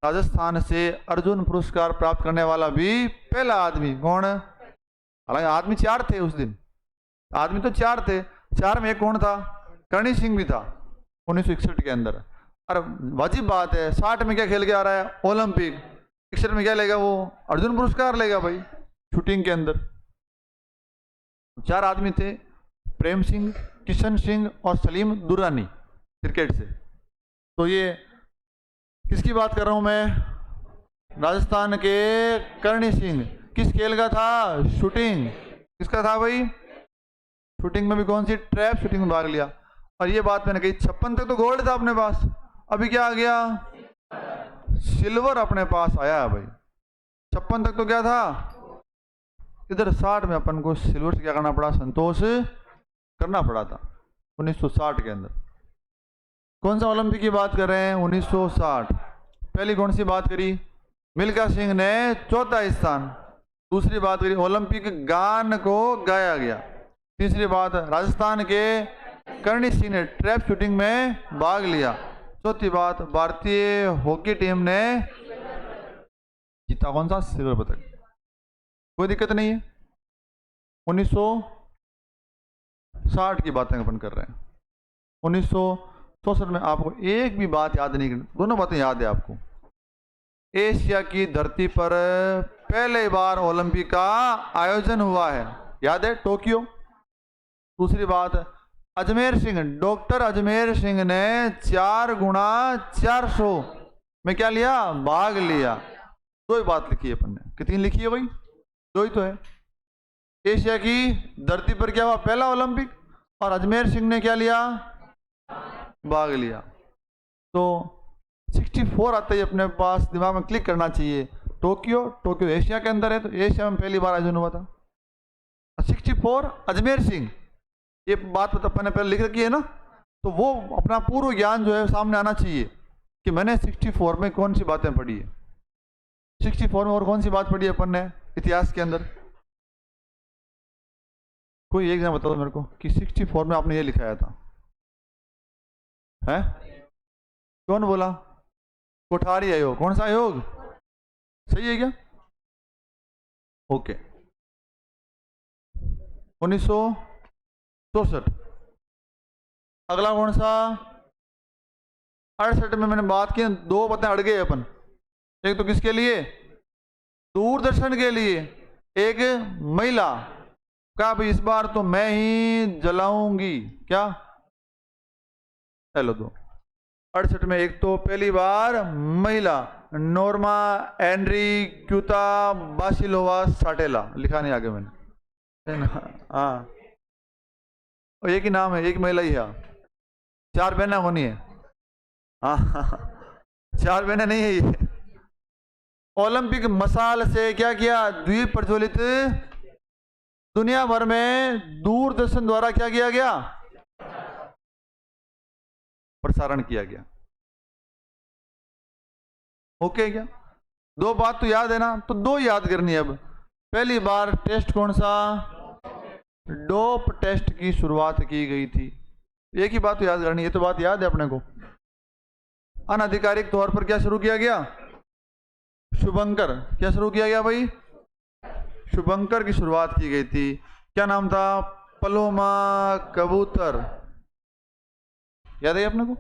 राजस्थान से अर्जुन पुरस्कार प्राप्त करने वाला भी पहला आदमी कौन। हालांकि आदमी 4 थे उस दिन, आदमी तो 4 थे, 4 में एक कौन था, करणी सिंह भी था 1961 के अंदर। और वाजिब बात है, 60 में क्या खेल के आ रहा है ओलंपिक, 61 में क्या लेगा वो, अर्जुन पुरस्कार लेगा भाई शूटिंग के अंदर। 4 आदमी थे, प्रेम सिंह, किशन सिंह और सलीम दुर्रानी क्रिकेट से। तो ये किसकी बात कर रहा हूं मैं, राजस्थान के करणी सिंह। किस खेल का था, शूटिंग। किसका था भाई, शूटिंग में भी कौन सी, ट्रैप शूटिंग में भाग लिया। और ये बात मैंने कही, 56 तक तो गोल्ड था अपने पास, अभी क्या आ गया, सिल्वर अपने पास आया है भाई। 56 तक तो क्या था, इधर 60 में अपन को सिल्वर से क्या करना पड़ा, संतोष करना पड़ा था 1960 के अंदर। कौन सा ओलंपिक की बात कर रहे हैं, 1960। पहली कौन सी बात करी, मिल्खा सिंह ने 4था स्थान। दूसरी बात करी, ओलंपिक गान को गाया गया। तीसरी बात, राजस्थान के करणी सिंह ने ट्रैप शूटिंग में भाग लिया। चौथी बात, भारतीय हॉकी टीम ने जीता कौन सा, सिल्वर पदक। कोई दिक्कत नहीं है। 1960 की बातें अपन कर रहे हैं। 1964 में आपको एक भी बात याद नहीं करनी, दोनों बातें याद है आपको। एशिया की धरती पर पहले बार ओलंपिक का आयोजन हुआ है, याद है, टोक्यो। दूसरी बात, अजमेर सिंह, डॉक्टर अजमेर सिंह ने 4 × 400 में क्या लिया, भाग लिया। 2 ही बात लिखी है अपन ने, कितनी लिखी है भाई, 2 ही तो है। एशिया की धरती पर क्या हुआ, पहला ओलंपिक, और अजमेर सिंह ने क्या लिया, भाग लिया। तो 64 आता ही अपने पास दिमाग में क्लिक करना चाहिए। टोक्यो एशिया के अंदर है, तो एशिया में पहली बार आयोजन हुआ था। 64 अजमेर सिंह, ये बात तो अपन ने पहले लिख रखी है ना, तो वो अपना पूर्व ज्ञान जो है सामने आना चाहिए कि मैंने 64 में कौन सी बातें पढ़ी है। 64 में और कौन सी बात पढ़ी है अपन ने इतिहास के अंदर, कोई एक जन बता दो मेरे को कि 64 में आपने ये लिखाया था, है? कौन बोला, कोठारी आयोग। कौन सा आयोग, सही है क्या, ओके। 1964। अगला कौन सा, 68 में मैंने बात की, 2 बातें अड़ गए अपन। एक तो किसके लिए, दूरदर्शन के लिए, एक महिला का भी इस बार तो मैं ही जलाऊंगी, क्या, हेलो। 2 68 में एक तो पहली बार महिला नोर्मा एंड्री क्यूता बासिलोवा साटेला, लिखा नहीं आगे मैंने, हाँ, और एक ही नाम है, एक महिला ही है। 4 बहना होनी है, हाँ 4 बहना नहीं है ये। ओलंपिक मसाल से क्या किया, द्वीप प्रज्वलित दुनिया भर में दूरदर्शन द्वारा क्या किया गया, प्रसारण किया गया। ओके क्या, 2 बात तो याद है ना, तो 2 याद करनी है अब। पहली बार टेस्ट कौन सा, डोप टेस्ट की शुरुआत की गई थी। एक ही बात तो याद करनी है, तो बात याद है अपने को। अनाधिकारिक तौर पर क्या शुरू किया गया, शुभंकर, क्या शुरू किया गया भाई, शुभंकर की शुरुआत की गई थी। क्या नाम था, पलोमा कबूतर, याद है अपने को।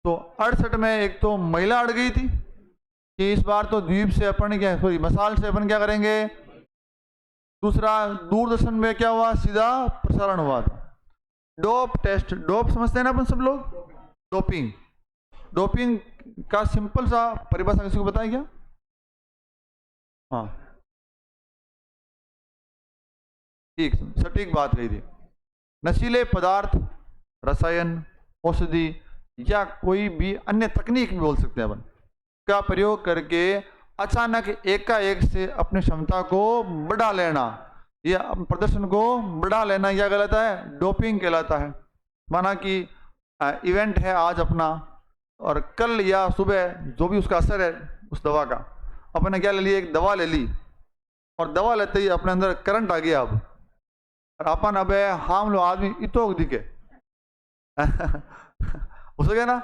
तो 68 में एक तो महिला अड़ गई थी कि इस बार तो द्वीप से अपन क्या, सॉरी मसाल से अपन क्या करेंगे। दूसरा, दूरदर्शन में क्या हुआ, सीधा प्रसारण हुआ था। डोप टेस्ट, डोप समझते हैं ना अपन सब लोग, डोपिंग। डोपिंग का सिंपल सा परिभाषा किसी को बताया क्या? हाँ ठीक, सटीक बात कही थी। नशीले पदार्थ, रसायन, औषधि या कोई भी अन्य तकनीक भी बोल सकते हैं अपन, का प्रयोग करके अचानक एकाएक से अपनी क्षमता को बढ़ा लेना या प्रदर्शन को बढ़ा लेना, क्या कहलाता है? डोपिंग कहलाता है। माना कि इवेंट है आज अपना, और कल या सुबह जो भी उसका असर है उस दवा का, अपने क्या ले लिया, एक दवा ले ली, और दवा लेते ही अपने अंदर करंट आ गया। अब और अपन अब हम लोग आदमी इतो दिखे हो सके ना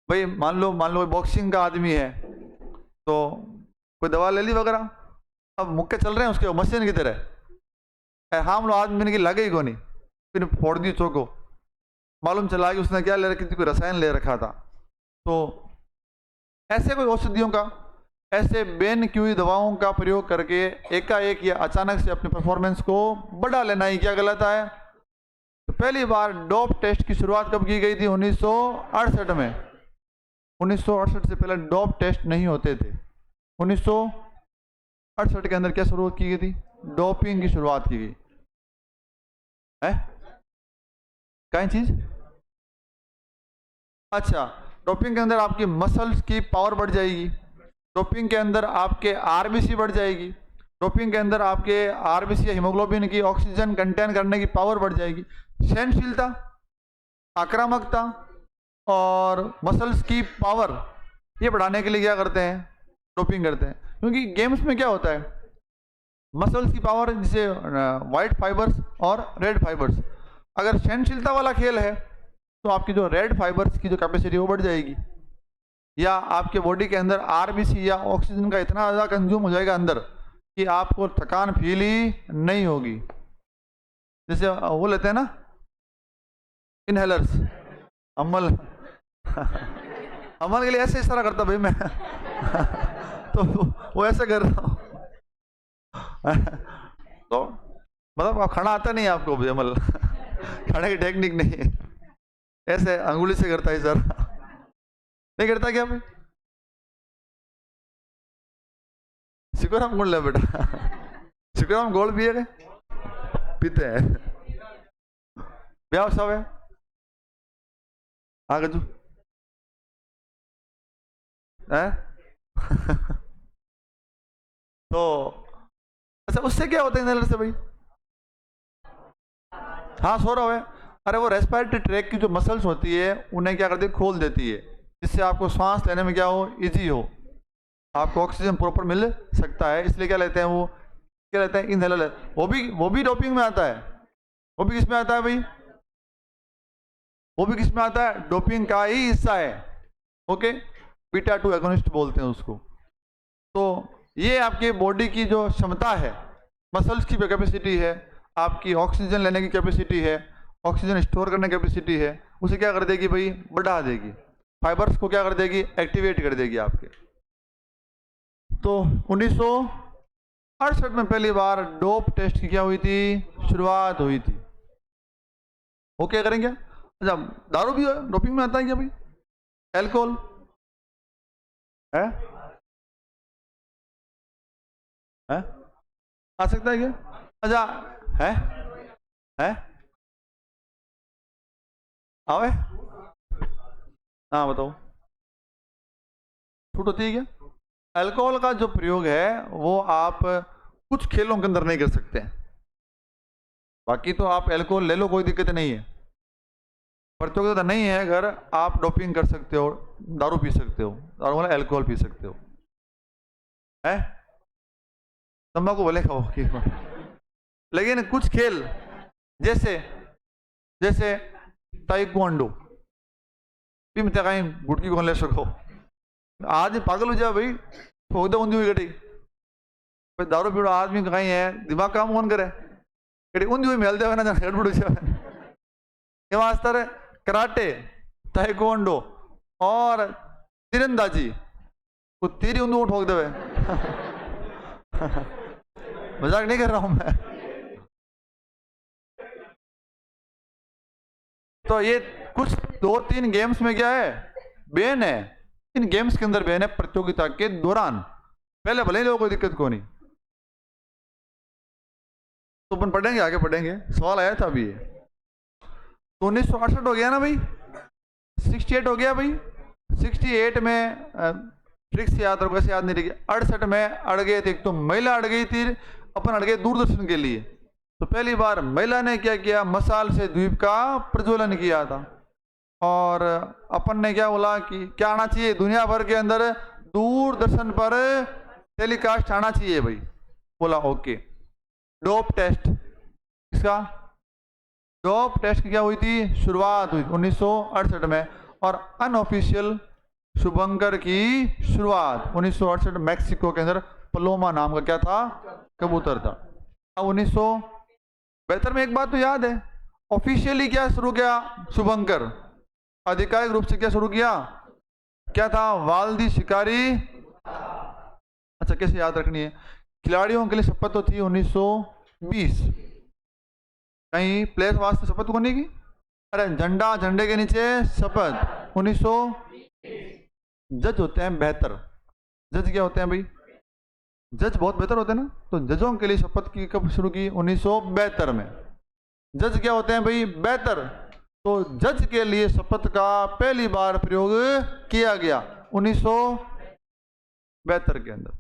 भाई। मान लो बॉक्सिंग का आदमी है तो कोई दवा ले ली वगैरह, अब मुक्के चल रहे हैं उसके मशीन की तरह, हम लोग आदमी की लगे ही को नहीं, फिर फोड़ दी चौको, मालूम चला कि उसने क्या ले रखी थी, कोई रसायन ले रखा था। तो ऐसे कोई औषधियों का, ऐसे बैन की हुई दवाओं का प्रयोग करके एकाएक या अचानक से अपनी परफॉर्मेंस को बढ़ा लेना ही क्या गलत है? तो पहली बार डोप टेस्ट की शुरुआत कब की गई थी? 1968 में। 1968 से पहले डोप टेस्ट नहीं होते थे। 1968 के अंदर क्या शुरुआत की गई थी? डोपिंग की शुरुआत की गई है। क्या चीज? अच्छा, डोपिंग के अंदर आपकी मसल्स की पावर बढ़ जाएगी, डोपिंग के अंदर आपके आरबीसी बढ़ जाएगी, डोपिंग के अंदर आपके आरबीसी या हीमोग्लोबिन की ऑक्सीजन कंटेन करने की पावर बढ़ जाएगी। सहनशीलता, आक्रामकता और मसल्स की पावर, ये बढ़ाने के लिए क्या करते हैं? डोपिंग करते हैं। क्योंकि गेम्स में क्या होता है, मसल्स की पावर, जैसे वाइट फाइबर्स और रेड फाइबर्स, अगर सहनशीलता वाला खेल है तो आपकी जो रेड फाइबर्स की जो कैपेसिटी वो बढ़ जाएगी, या आपके बॉडी के अंदर आरबीसी या ऑक्सीजन का इतना ज़्यादा कंज्यूम हो जाएगा अंदर कि आपको थकान फील ही नहीं होगी। जैसे वो लेते हैं ना इनहेलर्स, अमल अमल के लिए ऐसे इशारा करता भाई मैं तो वो ऐसे कर रहा हूँ तो मतलब आप खाना आता नहीं है आपको भी अमल खाने की टेक्निक नहीं है, ऐसे अंगुली से करता है सर, नहीं करता क्या भाई? सिकोराम गोल्ड ले बेटा सिकोराम गोल्ड पिए गए, पीते हैं ब्याह सब है आगे तू तो अच्छा, उससे क्या होता है इनहेलर से भाई? हाँ सो रहा है, अरे वो रेस्पिरेटरी ट्रैक की जो मसल्स होती है उन्हें क्या करती है? खोल देती है, जिससे आपको सांस लेने में क्या हो? इजी हो, आपको ऑक्सीजन प्रॉपर मिल सकता है। इसलिए क्या लेते हैं वो, क्या लेते हैं? इनहेलर। वो भी डोपिंग में आता है। वो भी किस में आता है भाई? वो भी किस में आता है? डोपिंग का ही हिस्सा है। ओके, बीटा 2 एगोनिस्ट बोलते हैं उसको। तो ये आपकी बॉडी की जो क्षमता है, मसल्स की कैपेसिटी है, आपकी ऑक्सीजन लेने की कैपेसिटी है, ऑक्सीजन स्टोर करने की कैपेसिटी है, उसे क्या कर देगी भाई? बढ़ा देगी। फाइबर्स को क्या कर देगी? एक्टिवेट कर देगी आपके। तो 1968 में पहली बार डोप टेस्ट की क्या हुई थी? शुरुआत हुई थी। ओके करेंगे? अच्छा, दारू भी डोपिंग में आता है क्या भाई? एल्कोहल है? है? आ सकता है क्या? अच्छा है आवे, हाँ बताओ, छूट होती है क्या? अल्कोहल का जो प्रयोग है वो आप कुछ खेलों के अंदर नहीं कर सकते हैं, बाकी तो आप अल्कोहल ले लो, कोई दिक्कत नहीं है। प्रतियोगिता नहीं है अगर आप डोपिंग कर सकते हो, दारू पी सकते हो, दारू वाला अल्कोहल पी सकते हो, है? तंबाकू भले खाओ लेकिन कुछ खेल जैसे जैसे ताइक्वांडो भी मत कहीं गुटकी कौन ले सको, आज पागल हो जाए भाई, ठोक दे ऊंधी हुई गटी भाई, दारू पीड़ो आदमी कहीं है, दिमाग काम कौन करे, गटी ऊंधी हुई मेल दे ना हेडबुड हो जाए। ये वास्ते कराटे, ताइक्वांडो और तीरंदाजी को तीरी ऊंधू ठोक दे मजाक नहीं कर रहा हूं मैं। तो ये कुछ 2-3 गेम्स में क्या है, बैन है। इन गेम्स के अंदर बैन है प्रतियोगिता के दौरान, पहले भले ही लोगों को दिक्कत को नहीं। तो अपन पढ़ेंगे, आगे पढ़ेंगे। सवाल आया था अभी ये। तो 1968 हो गया ना भाई, 68 हो गया भाई। 68 में ट्रिक्स याद रखो, कैसे याद नहीं रही। 68 में अड़ गए थे, एक तो महिला अड़ गई थी, अपन अड़ गए दूरदर्शन के लिए। तो पहली बार महिला ने क्या किया, मशाल से द्वीप का प्रज्वलन किया था। और अपन ने क्या बोला कि क्या आना चाहिए, दुनिया भर के अंदर दूरदर्शन पर टेलीकास्ट आना चाहिए भाई। बोला ओके। डोप टेस्ट, इसका डोप टेस्ट की क्या हुई थी, शुरुआत हुई 1968 में। और अनऑफिशियल शुभंकर की शुरुआत 1968 मैक्सिको के अंदर पलोमा नाम का क्या था, कबूतर था। अब 1972 में एक बात तो याद है, ऑफिशियली क्या शुरू किया शुभंकर, आधिकारिक रूप से क्या शुरू किया, क्या था, वाल्दी शिकारी। अच्छा कैसे याद रखनी है, खिलाड़ियों के लिए शपथ तो थी 1920, कहीं प्लेयर्स वास्ते शपथ को नहीं की, अरे झंडा, झंडे के नीचे शपथ 1900। जज होते हैं बेहतर, जज क्या होते हैं भाई, जज बहुत बेहतर होते हैं ना। तो जजों के लिए शपथ की कब शुरू की, 1972 में। जज क्या होते हैं भाई, बेहतर। तो जज के लिए शपथ का पहली बार प्रयोग किया गया 1972 के अंदर।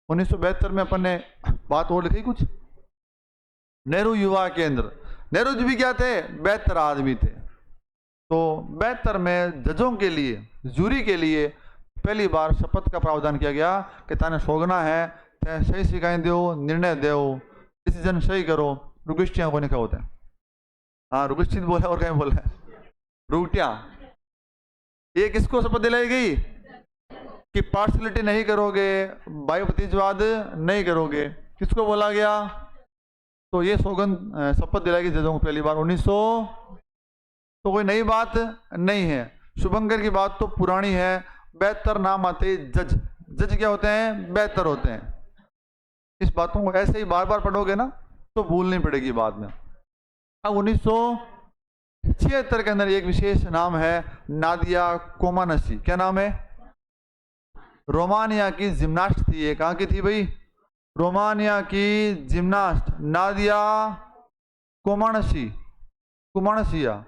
1972 में अपन ने बात और लिखी कुछ, नेहरू युवा केंद्र। नेहरू जी भी क्या थे, बेहतर आदमी थे। तो 72 में जजों के लिए, जूरी के लिए पहली बार शपथ का प्रावधान किया गया कि ताने सोगना है, ते सही सिखाएं दो, निर्णय दो, डिसीजन सही करो। रुगिष्टियां को नहीं होते हैं, हाँ रुगिष्ठित बोला और क्या बोला है, रुगटियां। ये किसको शपथ दिलाई गई कि पार्शलिटी नहीं करोगे, बाह्यभतीजवाद नहीं करोगे, किसको बोला गया। तो ये सौगंध शपथ दिलाई गई जजों को पहली बार 1900। तो कोई नई बात नहीं है, शुभंकर की बात तो पुरानी है। 72 नाम आते जज, जज क्या होते हैं, बेहतर होते हैं। इस बातों को ऐसे ही बार बार पढ़ोगे ना तो भूल नहीं पड़ेगी बाद में। अब 1976 के अंदर एक विशेष नाम है, नादिया कोमानसी। क्या नाम है, रोमानिया की जिम्नास्ट थी ये। कहाँ की थी भाई, रोमानिया की जिम्नास्ट नादिया कोमानसी, कुमानसिया।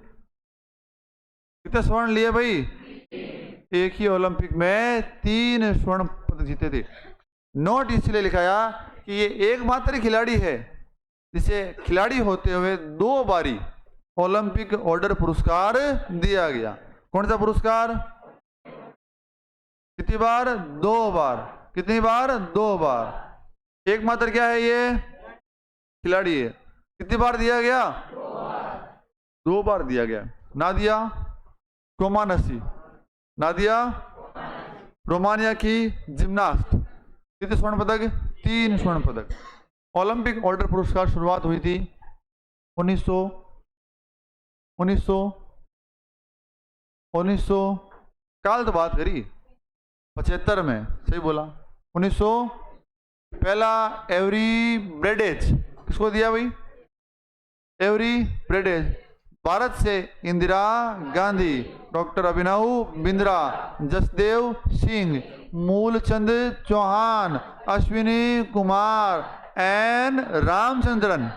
कितने स्वर्ण लिए भाई, एक ही ओलंपिक में 3 स्वर्ण पदक जीते थे। नोट इसलिए लिखाया कि ये एकमात्र खिलाड़ी है जिसे खिलाड़ी होते हुए 2 बारी ओलंपिक ऑर्डर पुरस्कार दिया गया। कौन सा पुरस्कार, कितनी बार, 2 बार। कितनी बार, 2 बार। एकमात्र क्या है ये, खिलाड़ी है। कितनी बार दिया गया, 2 बार दिया गया। नादिया कोमानसी, नादिया रोमानिया की जिम्नास्ट। कितने स्वर्ण पदक, 3 स्वर्ण पदक। ओलंपिक ऑर्डर पुरस्कार शुरुआत हुई थी 1900 काल तो बात करी 75 में, सही बोला 1900। पहला एवरी ब्रेडेज किसको दिया भाई, एवरी ब्रेडेज। भारत से इंदिरा गांधी, डॉक्टर अभिनव बिंद्रा, जसदेव सिंह, मूलचंद चौहान, अश्विनी कुमार एन रामचंद्रन,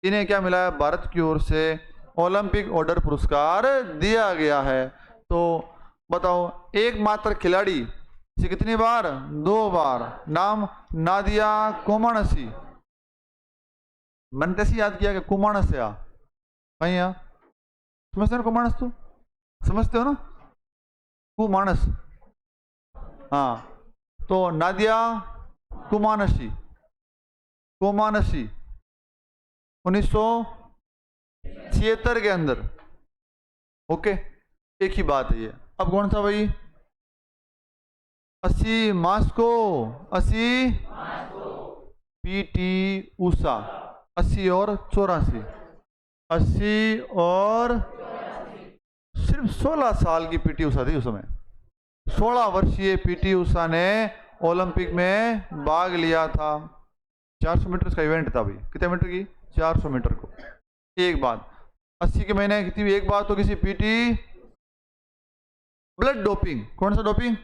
इन्हें क्या मिला है, भारत की ओर से ओलंपिक ऑर्डर पुरस्कार दिया गया है। तो बताओ एकमात्र खिलाड़ी से कितनी बार, 2 बार। नाम नादिया कोमानसी। मैंने कैसे याद किया कि कुमानसिया कहीं यहाँ समझते हो ना, कुमानस तो समझते हो ना, कुमानस। हाँ तो नादिया कुमानसी, कोमानसी 1976 के अंदर। ओके एक ही बात है ये। अब कौन सा भाई, 80 मास्को, 80 पीटी ऊषा, 80 और 84, 80 और सिर्फ 16 साल की पीटी ऊषा थी उस समय। 16 वर्षीय पीटी ऊषा ने ओलंपिक में भाग लिया था। 400 मीटर का इवेंट था भाई, कितने मीटर की, 400 मीटर को। एक बात, 80 के महीने की थी एक बात तो किसी पीटी ब्लड डोपिंग, कौन सा डोपिंग?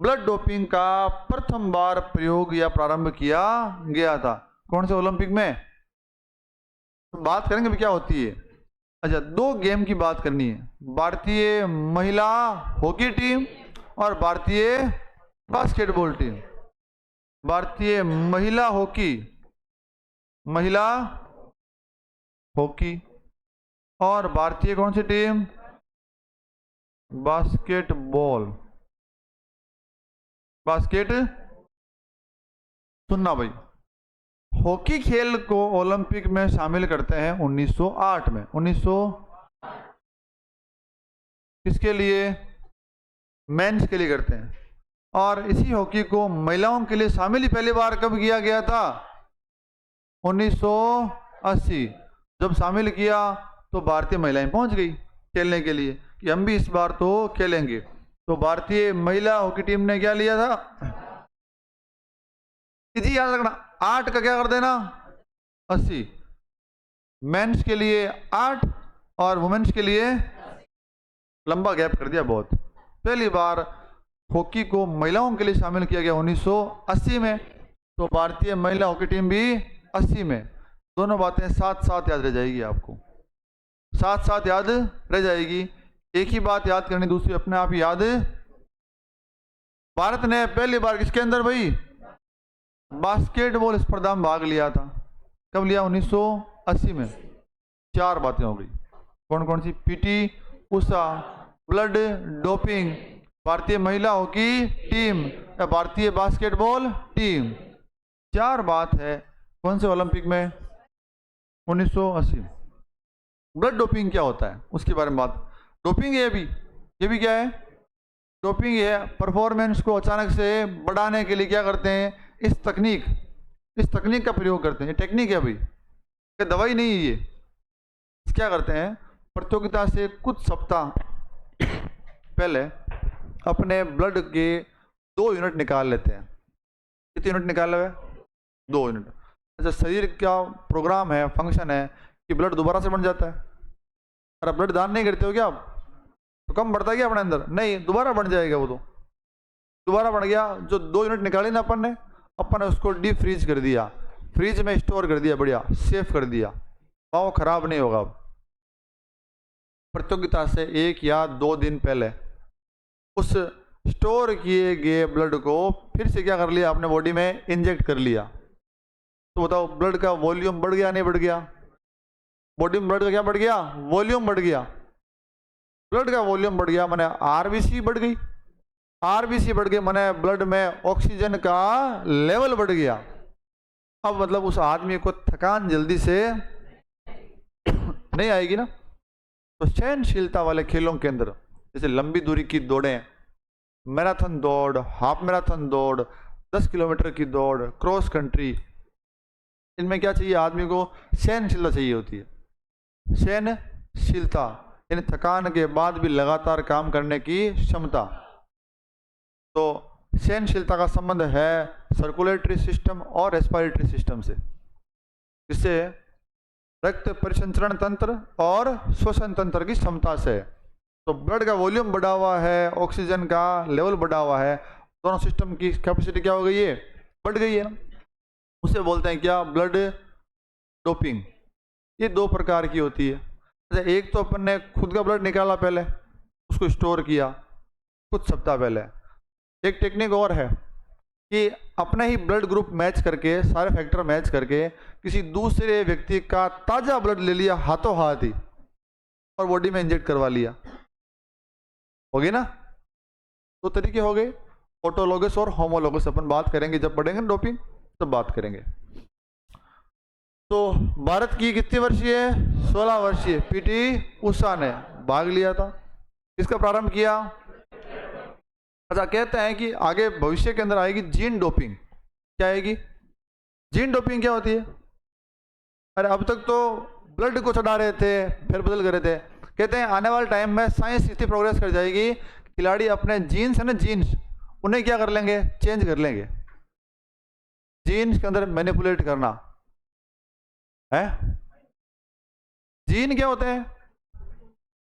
ब्लड डोपिंग का प्रथम बार प्रयोग या प्रारंभ किया गया था कौन से ओलंपिक में? तो बात करेंगे भी क्या होती है। अच्छा, दो गेम की बात करनी है, भारतीय महिला हॉकी टीम और भारतीय बास्केटबॉल टीम। भारतीय महिला हॉकी और भारतीय कौन सी टीम? बास्केट सुनना भाई, हॉकी खेल को ओलंपिक में शामिल करते हैं 1908 में। 1900 किसके लिए? मेंस के लिए करते हैं। और इसी हॉकी को महिलाओं के लिए शामिल ही पहली बार कब किया गया था? 1980। जब शामिल किया तो भारतीय महिलाएं पहुंच गई खेलने के लिए कि हम भी इस बार तो खेलेंगे। तो भारतीय महिला हॉकी टीम ने क्या लिया था? जी याद रखना, 8 का क्या कर देना? 80। मेंस के लिए 8 और वुमेन्स के लिए लंबा गैप कर दिया बहुत। पहली बार हॉकी को महिलाओं के लिए शामिल किया गया 1980 में। तो भारतीय महिला हॉकी टीम भी 80 में। दोनों बातें साथ साथ याद रह जाएगी आपको, साथ साथ याद रह जाएगी। एक ही बात याद करनी, दूसरी अपने आप याद। भारत ने पहली बार किसके अंदर भाई? बास्केटबॉल स्पर्धा में भाग लिया था। कब लिया? 1980 में। 4 बातें हो गई। कौन कौन सी? पीटी उषा, ब्लड डोपिंग, भारतीय महिला हॉकी टीम या भारतीय बास्केटबॉल टीम। 4 बात है कौन से ओलंपिक में? 1980। ब्लड डोपिंग क्या होता है उसके बारे में बात। डोपिंग ये भी क्या है? डोपिंग है परफॉर्मेंस को अचानक से बढ़ाने के लिए क्या करते हैं? इस तकनीक का प्रयोग करते हैं। ये टेक्निक है भाई, ये दवाई नहीं है। ये क्या करते हैं? प्रतियोगिता से कुछ सप्ताह पहले अपने ब्लड के 2 यूनिट निकाल लेते हैं। कितने यूनिट निकाले हुए? 2 यूनिट। अच्छा, शरीर का प्रोग्राम है, फंक्शन है कि ब्लड दोबारा से बन जाता है। अरे ब्लड दान नहीं करते हो क्या आप? तो कम बढ़ता गया अपने अंदर? नहीं, दोबारा बन जाएगा वो। तो दोबारा बन गया। जो 2 यूनिट निकाली ना अपन ने उसको डीप फ्रीज कर दिया, फ्रीज में स्टोर कर दिया, बढ़िया सेफ कर दिया, वो खराब नहीं होगा। प्रतियोगिता से 1 या 2 दिन पहले उस स्टोर किए गए ब्लड को फिर से क्या कर लिया? अपने बॉडी में इंजेक्ट कर लिया। तो बताओ ब्लड का वॉल्यूम बढ़ गया नहीं बढ़ गया? बॉडी में ब्लड का क्या बढ़ गया? वॉल्यूम बढ़ गया। ब्लड का वॉल्यूम बढ़ गया माने आरबीसी बढ़ गई। आरबीसी बढ़ गई माने ब्लड में ऑक्सीजन का लेवल बढ़ गया। अब मतलब उस आदमी को थकान जल्दी से नहीं आएगी ना। तो सहनशीलता वाले खेलों के अंदर जैसे लंबी दूरी की दौड़ें, मैराथन दौड़, हाफ मैराथन दौड़, 10 किलोमीटर की दौड़, क्रॉस कंट्री, इनमें क्या चाहिए आदमी को? सहनशीलता चाहिए होती है। सहनशीलता यानी थकान के बाद भी लगातार काम करने की क्षमता। तो सहनशीलता का संबंध है सर्कुलेटरी सिस्टम और रेस्पिरेटरी सिस्टम से, जिससे रक्त परिसंचरण तंत्र और श्वसन तंत्र की क्षमता से। तो ब्लड का वॉल्यूम बढ़ा हुआ है, ऑक्सीजन का लेवल बढ़ा हुआ है, दोनों सिस्टम की कैपेसिटी क्या हो गई है? बढ़ गई है। उसे बोलते हैं क्या? Blood doping. ये 2 प्रकार की होती है। अच्छा, एक तो अपन ने खुद का ब्लड निकाला पहले, उसको स्टोर किया कुछ सप्ताह पहले। एक टेक्निक और है कि अपना ही ब्लड ग्रुप मैच करके, सारे फैक्टर मैच करके किसी दूसरे व्यक्ति का ताज़ा ब्लड ले लिया हाथों हाथ ही और बॉडी में इंजेक्ट करवा लिया। हो गई ना? 2 तरीके हो गए, ऑटोलोगस और होमोलोगस। अपन बात करेंगे जब पढ़ेंगे डोपिंग तब बात करेंगे। तो भारत की कितनी वर्षीय है? 16 वर्षीय पीटी उषा ने भाग लिया था। इसका प्रारंभ किया। अच्छा, कहते हैं कि आगे भविष्य के अंदर आएगी जीन डोपिंग। क्या आएगी? जीन डोपिंग क्या होती है? अरे अब तक तो ब्लड को चढ़ा रहे थे, फिर बदल कर रहे थे। कहते हैं आने वाले टाइम में साइंस इतनी प्रोग्रेस कर जाएगी, खिलाड़ी अपने जीन्स है ना, जीन्स, उन्हें क्या कर लेंगे? चेंज कर लेंगे। जीन्स के अंदर मैनिपुलेट करना है। जीन क्या होते हैं?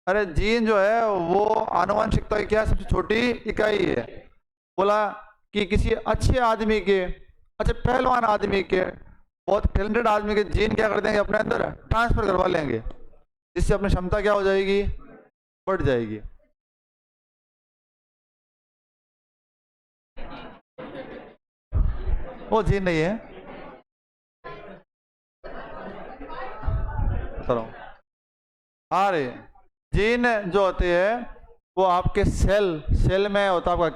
अरे जीन जो है वो आनुवंशिकता की क्या सबसे छोटी इकाई है। बोला कि किसी अच्छे आदमी के, अच्छे पहलवान आदमी के, बहुत टैलेंटेड आदमी के जीन क्या कर देंगे, अपने अंदर ट्रांसफर करवा लेंगे, जिससे अपनी क्षमता क्या हो जाएगी, बढ़ जाएगी। वो जीन नहीं है। चलो अरे जीन जो होते हैं वो आपके सेल में होता है आपका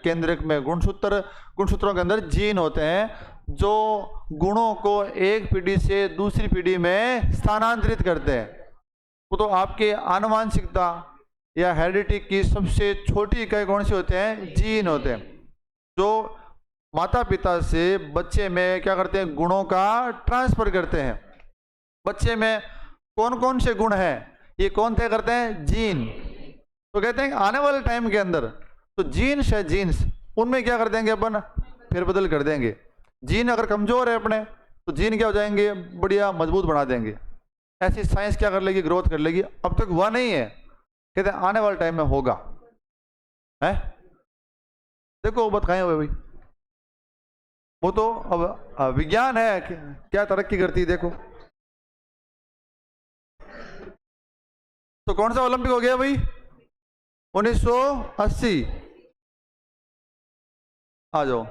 केंद्रक में गुणसूत्रों के अंदर जीन होते हैं जो गुणों को एक पीढ़ी से दूसरी पीढ़ी में स्थानांतरित करते हैं। वो तो आपके आनुवंशिकता या हेरिडिटी की सबसे छोटी इकाई कौन सी होते हैं? जीन होते हैं, जो माता पिता से बच्चे में क्या करते हैं, गुणों का ट्रांसफर करते हैं। बच्चे में कौन कौन से गुण हैं ये कौन तय करते हैं? जीन। तो कहते हैं आने वाले टाइम के अंदर तो जीन्स उनमें क्या कर देंगे, अपन फेरबदल कर देंगे। जीन अगर कमजोर है अपने तो जीन क्या हो जाएंगे, बढ़िया मजबूत बना देंगे। ऐसी साइंस क्या कर लेगी, ग्रोथ कर लेगी। अब तक हुआ नहीं है, कहते हैं आने वाले टाइम में होगा। है देखो वो बताए हुए भाई, वो तो अब विज्ञान है क्या तरक्की करती है देखो। तो कौन सा ओलंपिक हो गया भाई? 1980। आ जाओ।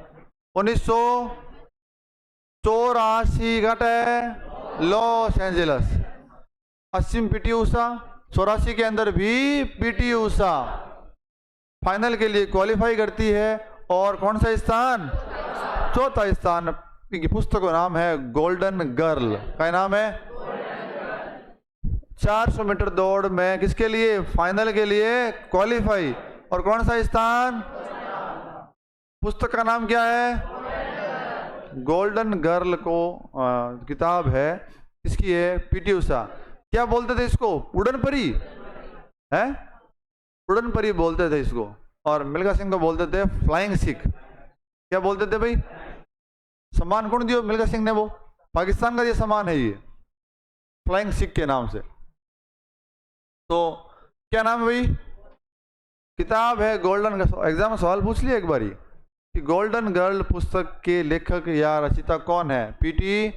1984 घटे लॉस एंजलिस। 80 में पीटी ऊषा, 84 के अंदर भी पीटी ऊषा फाइनल के लिए क्वालिफाई करती है। और कौन सा स्थान? चौथा स्थान। इनकी पुस्तक का नाम है गोल्डन गर्ल। क्या नाम है? 400 मीटर दौड़ में किसके लिए? फाइनल के लिए क्वालिफाई। और कौन सा स्थान? पुस्तक का नाम क्या है? गोल्डन गर्ल को किताब है, किसकी है? पीटी ऊषा। क्या बोलते थे इसको? उड़न परी है, उड़न परी बोलते थे इसको। और मिल्खा सिंह को बोलते थे फ्लाइंग सिख। क्या बोलते थे भाई? सम्मान कौन दिया मिल्खा सिंह ने? वो पाकिस्तान का ये सम्मान है, ये फ्लाइंग सिख के नाम से। तो क्या नाम है भाई? किताब है गोल्डन। एग्जाम में सवाल पूछ लिया एक बारी कि गोल्डन गर्ल पुस्तक के लेखक या रचयिता कौन है? पीटी।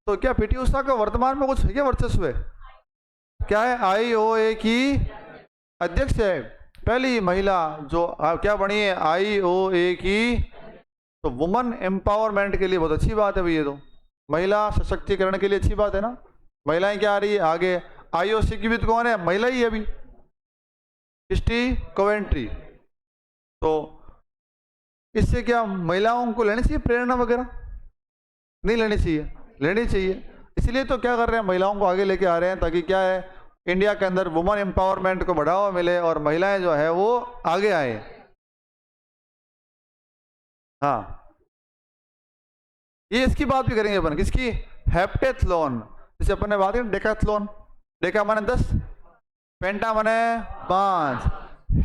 तो क्या पीटी ऊषा का वर्तमान में कुछ है क्या वर्चस्व है? क्या है? IOA की अध्यक्ष है, पहली महिला जो क्या बनी है? IOA की। तो वुमन एम्पावरमेंट के लिए बहुत अच्छी बात है भाई, ये तो महिला सशक्तिकरण के लिए अच्छी बात है ना। महिलाएं क्या आ रही है आगे। IOC की भी तो कौन है? महिला ही है अभी, क्रिस्टी कोवेंट्री। तो इससे क्या महिलाओं को लेनी चाहिए प्रेरणा वगैरह? नहीं लेनी चाहिए, लेनी चाहिए। इसलिए तो क्या कर रहे हैं, महिलाओं को आगे लेके आ रहे हैं, ताकि क्या है, इंडिया के अंदर वुमन एम्पावरमेंट को बढ़ावा मिले और महिलाएं जो है वो आगे आए। हाँ, ये इसकी बात भी करेंगे अपन, किसकी? हेप्टेथलॉन। जैसे अपन ने बात की डेकाथलॉन। डेका माने 10, पेंटा माने 5,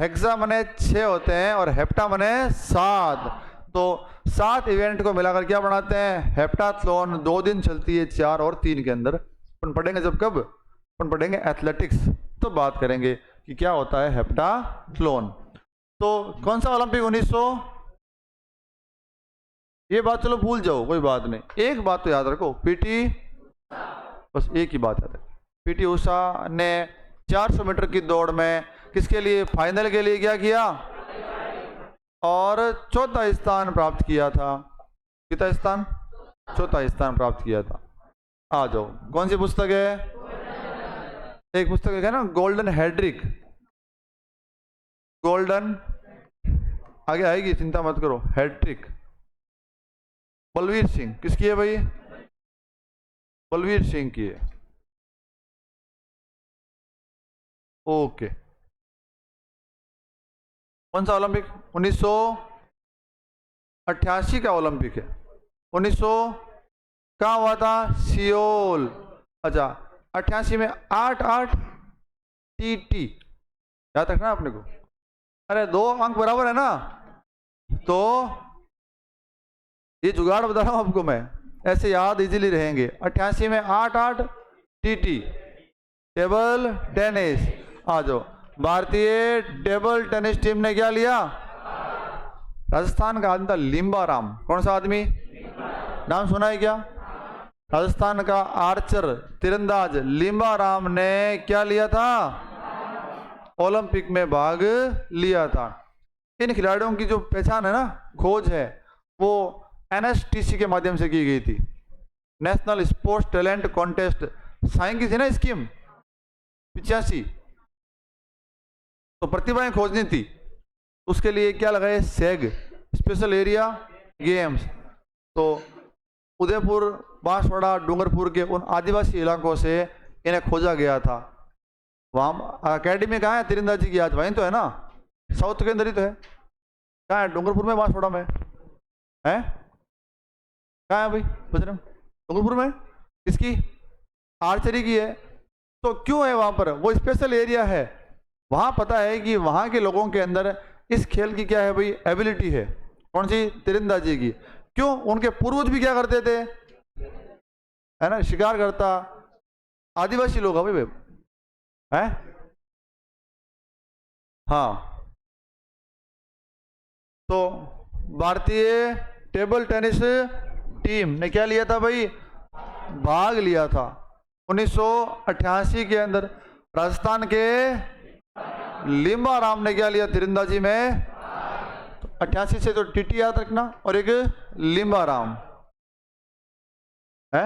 हेक्सा माने 6 होते हैं और हेप्टा माने 7। तो 7 इवेंट को मिलाकर क्या बनाते हैं? हेप्टाथलॉन। 2 दिन चलती है, 4 और 3 के अंदर। अपन पढ़ेंगे जब, कब अपन पढ़ेंगे एथलेटिक्स, तो बात करेंगे कि क्या होता है हेप्टाथलॉन। तो कौन सा ओलंपिक? 1900। ये बात चलो भूल जाओ, कोई बात नहीं। एक बात तो याद रखो, पीटी, बस एक ही बात याद है। पीटी ऊषा ने 400 मीटर की दौड़ में किसके लिए? फाइनल के लिए क्या किया? और चौथा स्थान प्राप्त किया था। कितना स्थान? चौथा स्थान प्राप्त किया था। आ जाओ, कौन सी पुस्तक है? एक पुस्तक है ना, गोल्डन हेड्रिक। गोल्डन आगे आएगी, चिंता मत करो। हेड्रिक बलवीर सिंह। किसकी है भाई? बलवीर सिंह की है। ओके। कौन सा ओलंपिक? 1988 का ओलंपिक है। 1900 कहाँ हुआ था? सियोल। अच्छा, 88 में 8-8 TT याद रखना अपने को। अरे 2 अंक बराबर है ना, तो ये जुगाड़ बता रहा हूं आपको मैं, ऐसे याद इजीली रहेंगे। 88 में 8-8 TT। Table tennis. आ जाओ, भारतीय टेबल टेनिस टीम ने क्या लिया? राजस्थान का आदमी था लिम्बाराम। कौन सा आदमी? नाम सुना है क्या? राजस्थान का आर्चर तीरंदाज लिम्बाराम ने क्या लिया था? ओलंपिक में भाग लिया था। इन खिलाड़ियों की जो पहचान है ना, खोज है, वो एनएसटीसी के माध्यम से की गई थी, national sports talent contest. Sign की थी ना स्कीम 85, तो प्रतिभाएं खोजनी थी, उसके लिए क्या लगाए? सेग, स्पेशल एरिया गेम्स। तो उदयपुर, बांसवाड़ा, डूंगरपुर के उन आदिवासी इलाकों से इन्हें खोजा गया था। वहाँ अकेडमी कहाँ है तीरंदाजी की? आज वहीं तो है ना, साउथ के अंदर ही तो है। कहाँ है? डूंगरपुर में, बांसवाड़ा में है? कहाँ है भाई बजरंग? डूंगरपुर में। किसकी? आर्चरी की है। तो क्यों है वहाँ पर? वो स्पेशल एरिया है, वहाँ पता है कि वहाँ के लोगों के अंदर इस खेल की क्या है भाई? एबिलिटी है। कौन सी? तीरंदाजी की। क्यों? उनके पूर्वज भी क्या करते थे, है ना, शिकार करता। आदिवासी लोग हैं भाई, है? हाँ। तो भारतीय टेबल टेनिस टीम ने क्या लिया था भाई? भाग लिया था 1988 के अंदर। राजस्थान के लिम्बाराम ने क्या लिया तीरंदाजी में? 88 से तो टीटी याद रखना, और एक लिम्बाराम है।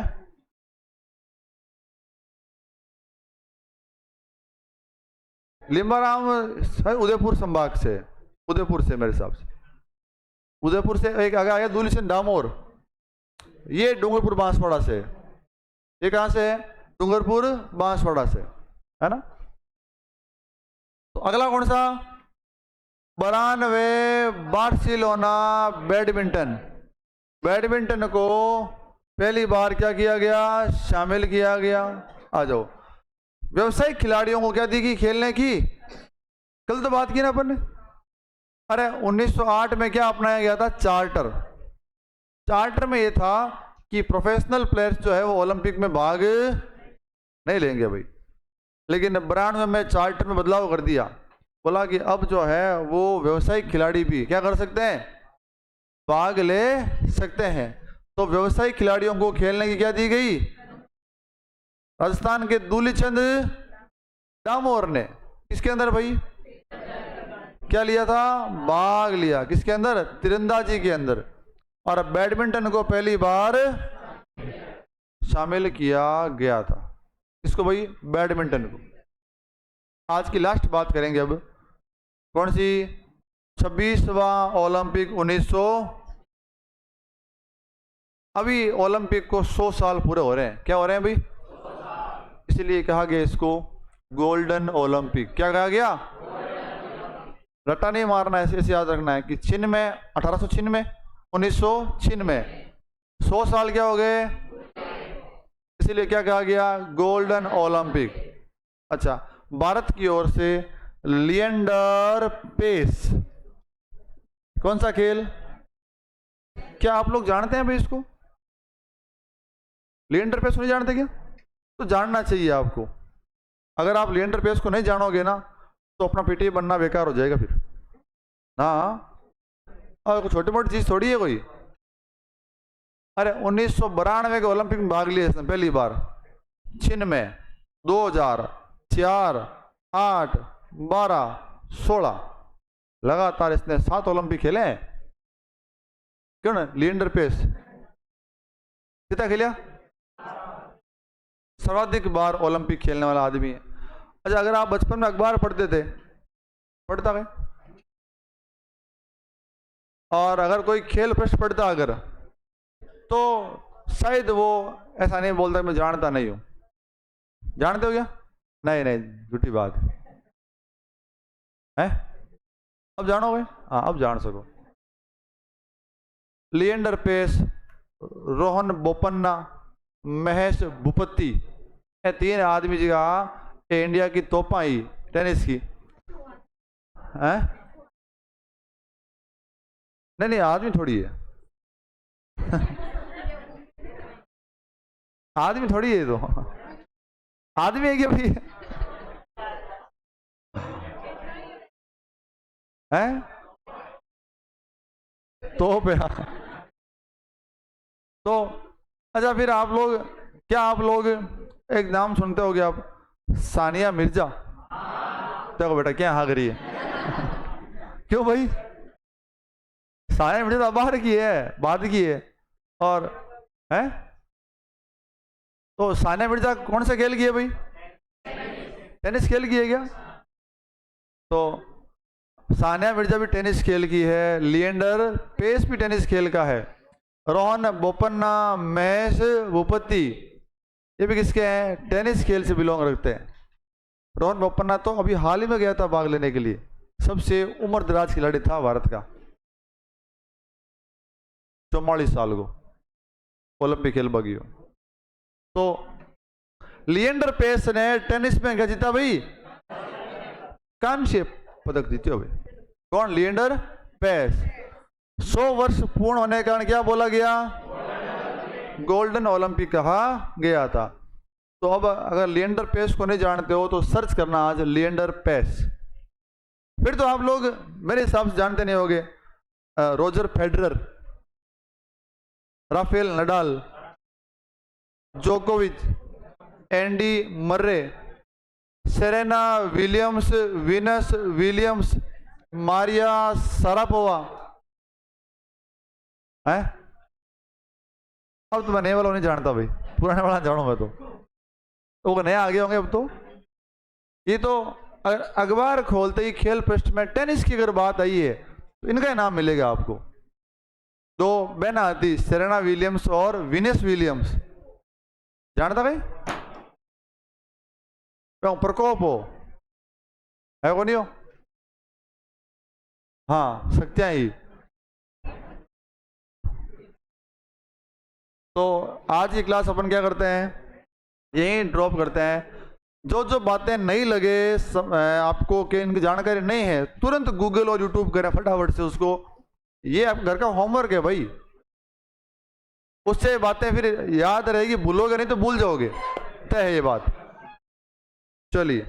लिम्बाराम उदयपुर संभाग से, उदयपुर से मेरे हिसाब से, उदयपुर से एक आगे आया दूलीचंद डामोर, ये डूंगरपुर बांसवाड़ा से। ये कहां से है? डूंगरपुर बांसवाड़ा से, है ना। तो अगला कौन सा? 92 बार्सिलोना बैडमिंटन। बैडमिंटन को पहली बार क्या किया गया? शामिल किया गया। आ जाओ, व्यवसायिक खिलाड़ियों को क्या दी गई खेलने की? कल तो बात की ना अपन ने। अरे 1908 में क्या अपनाया गया था? चार्टर। चार्टर में ये था कि प्रोफेशनल प्लेयर्स जो है वो ओलंपिक में भाग नहीं लेंगे भाई। लेकिन 92 में चार्टर में बदलाव कर दिया, बोला कि अब जो है वो व्यवसायिक खिलाड़ी भी क्या कर सकते हैं? भाग ले सकते हैं। तो व्यवसायिक खिलाड़ियों को खेलने की क्या दी गई? राजस्थान के दूलीचंद डामोर ने किसके अंदर भाई क्या लिया था? भाग लिया। किसके अंदर? तीरंदाजी के अंदर। और बैडमिंटन को पहली बार शामिल किया गया था। इसको भाई? बैडमिंटन को। आज की लास्ट बात करेंगे अब। कौन सी? 26वां ओलंपिक 1900। अभी ओलंपिक को 100 साल पूरे हो रहे हैं। क्या हो रहे हैं भाई? इसलिए कहा गया इसको गोल्डन ओलंपिक। क्या कहा गया? रट्टा नहीं मारना है, ऐसे याद रखना है कि छिन्न में 1896, 1996, 100 साल क्या हो गए, इसीलिए क्या कहा गया? Golden Olympic. अच्छा, भारत की ओर से लिएंडर पेस। कौन सा खेल? क्या आप लोग जानते हैं भाई इसको? लिएंडर पेस नहीं जानते क्या? तो जानना चाहिए आपको। अगर आप लिएंडर पेस को नहीं जानोगे ना तो अपना पीटी बनना बेकार हो जाएगा फिर। हाँ, और छोटी मोटी चीज थोड़ी है कोई। अरे 1992 के ओलंपिक में भाग लिया इसने पहली बार, छिन्न में 2000, 4, 8, 12, 16 लगातार इसने 7 ओलंपिक खेले हैं। क्यों ना? लिएंडर पेस कितना खेलिया? सर्वाधिक बार ओलंपिक खेलने वाला आदमी है। अच्छा, अगर आप बचपन में अखबार पढ़ते थे, पढ़ता गए, और अगर कोई खेल प्रश्न पढ़ता अगर, तो शायद वो ऐसा नहीं बोलता मैं जानता नहीं हूं। जानते हो क्या? नहीं नहीं, झूठी बात है। अब जानो भाई? हाँ, अब जान सको। लिएंडर पेस, रोहन बोपन्ना, महेश भूपति, ये 3 आदमी जी का इंडिया की तोपा ही टेनिस की है। नहीं नहीं, आदमी थोड़ी है आदमी थोड़ी है, तो आदमी है क्या भाई? हैं? तो पे तो अच्छा, फिर आप लोग, क्या आप लोग एक नाम सुनते होगे आप, सानिया मिर्जा? देखो बेटा क्या हाँ करी है क्यों भाई? सानिया मिर्जा तो बाहर की है, बाद की है। और है तो सानिया मिर्जा कौन सा खेल की है भाई? टेनिस खेल की है क्या? तो सानिया मिर्जा भी टेनिस खेल की है, लिएंडर पेस भी टेनिस खेल का है, रोहन बोपन्ना, महेश भूपति, ये भी किसके हैं? टेनिस खेल से बिलोंग रखते हैं। रोहन बोपन्ना तो अभी हाल ही में गया था भाग लेने के लिए, सबसे उम्र दराज खिलाड़ी था भारत का, 44 साल को ओलंपिक खेल भागी हो। तो लिएंडर पेस ने टेनिस में क्या जीता भाई? कांस्य पदक जीते हो भाई। कौन? लिएंडर पेस। 100 वर्ष पूर्ण होने के कारण क्या बोला गया? गोल्डन ओलंपिक कहा गया था। तो अब अगर लिएंडर पेस को नहीं जानते हो तो सर्च करना आज लिएंडर पेस। फिर तो आप लोग मेरे हिसाब से जानते नहीं होगे, रोजर फेडरर, राफेल नडाल, जोकोविच, Andy Murray, Serena Williams, Venus Williams, Maria Sharapova है। अब तो मैं नए वाला नहीं जानता भाई, पुराने वाला जानू मैं तो वो नए आगे होंगे अब तो। ये तो अगर अखबार खोलते ही खेल पृष्ठ में टेनिस की अगर बात आई है तो इनका ही नाम मिलेगा आपको। दो बहन आती, सेरेना विलियम्स और विनस विलियम्स, जानता भाई? प्रकोप हो है को नहीं हो? हाँ सकते हैं ही। तो आज की क्लास अपन क्या करते हैं, यही ड्रॉप करते हैं। जो जो बातें नहीं लगे आपको कि इनकी जानकारी नहीं है, तुरंत गूगल और यूट्यूब करें फटाफट से उसको। ये आप घर का होमवर्क है भाई, उससे बातें फिर याद रहेगी, भूलोगे नहीं तो भूल जाओगे, तय है ये बात। चलिए।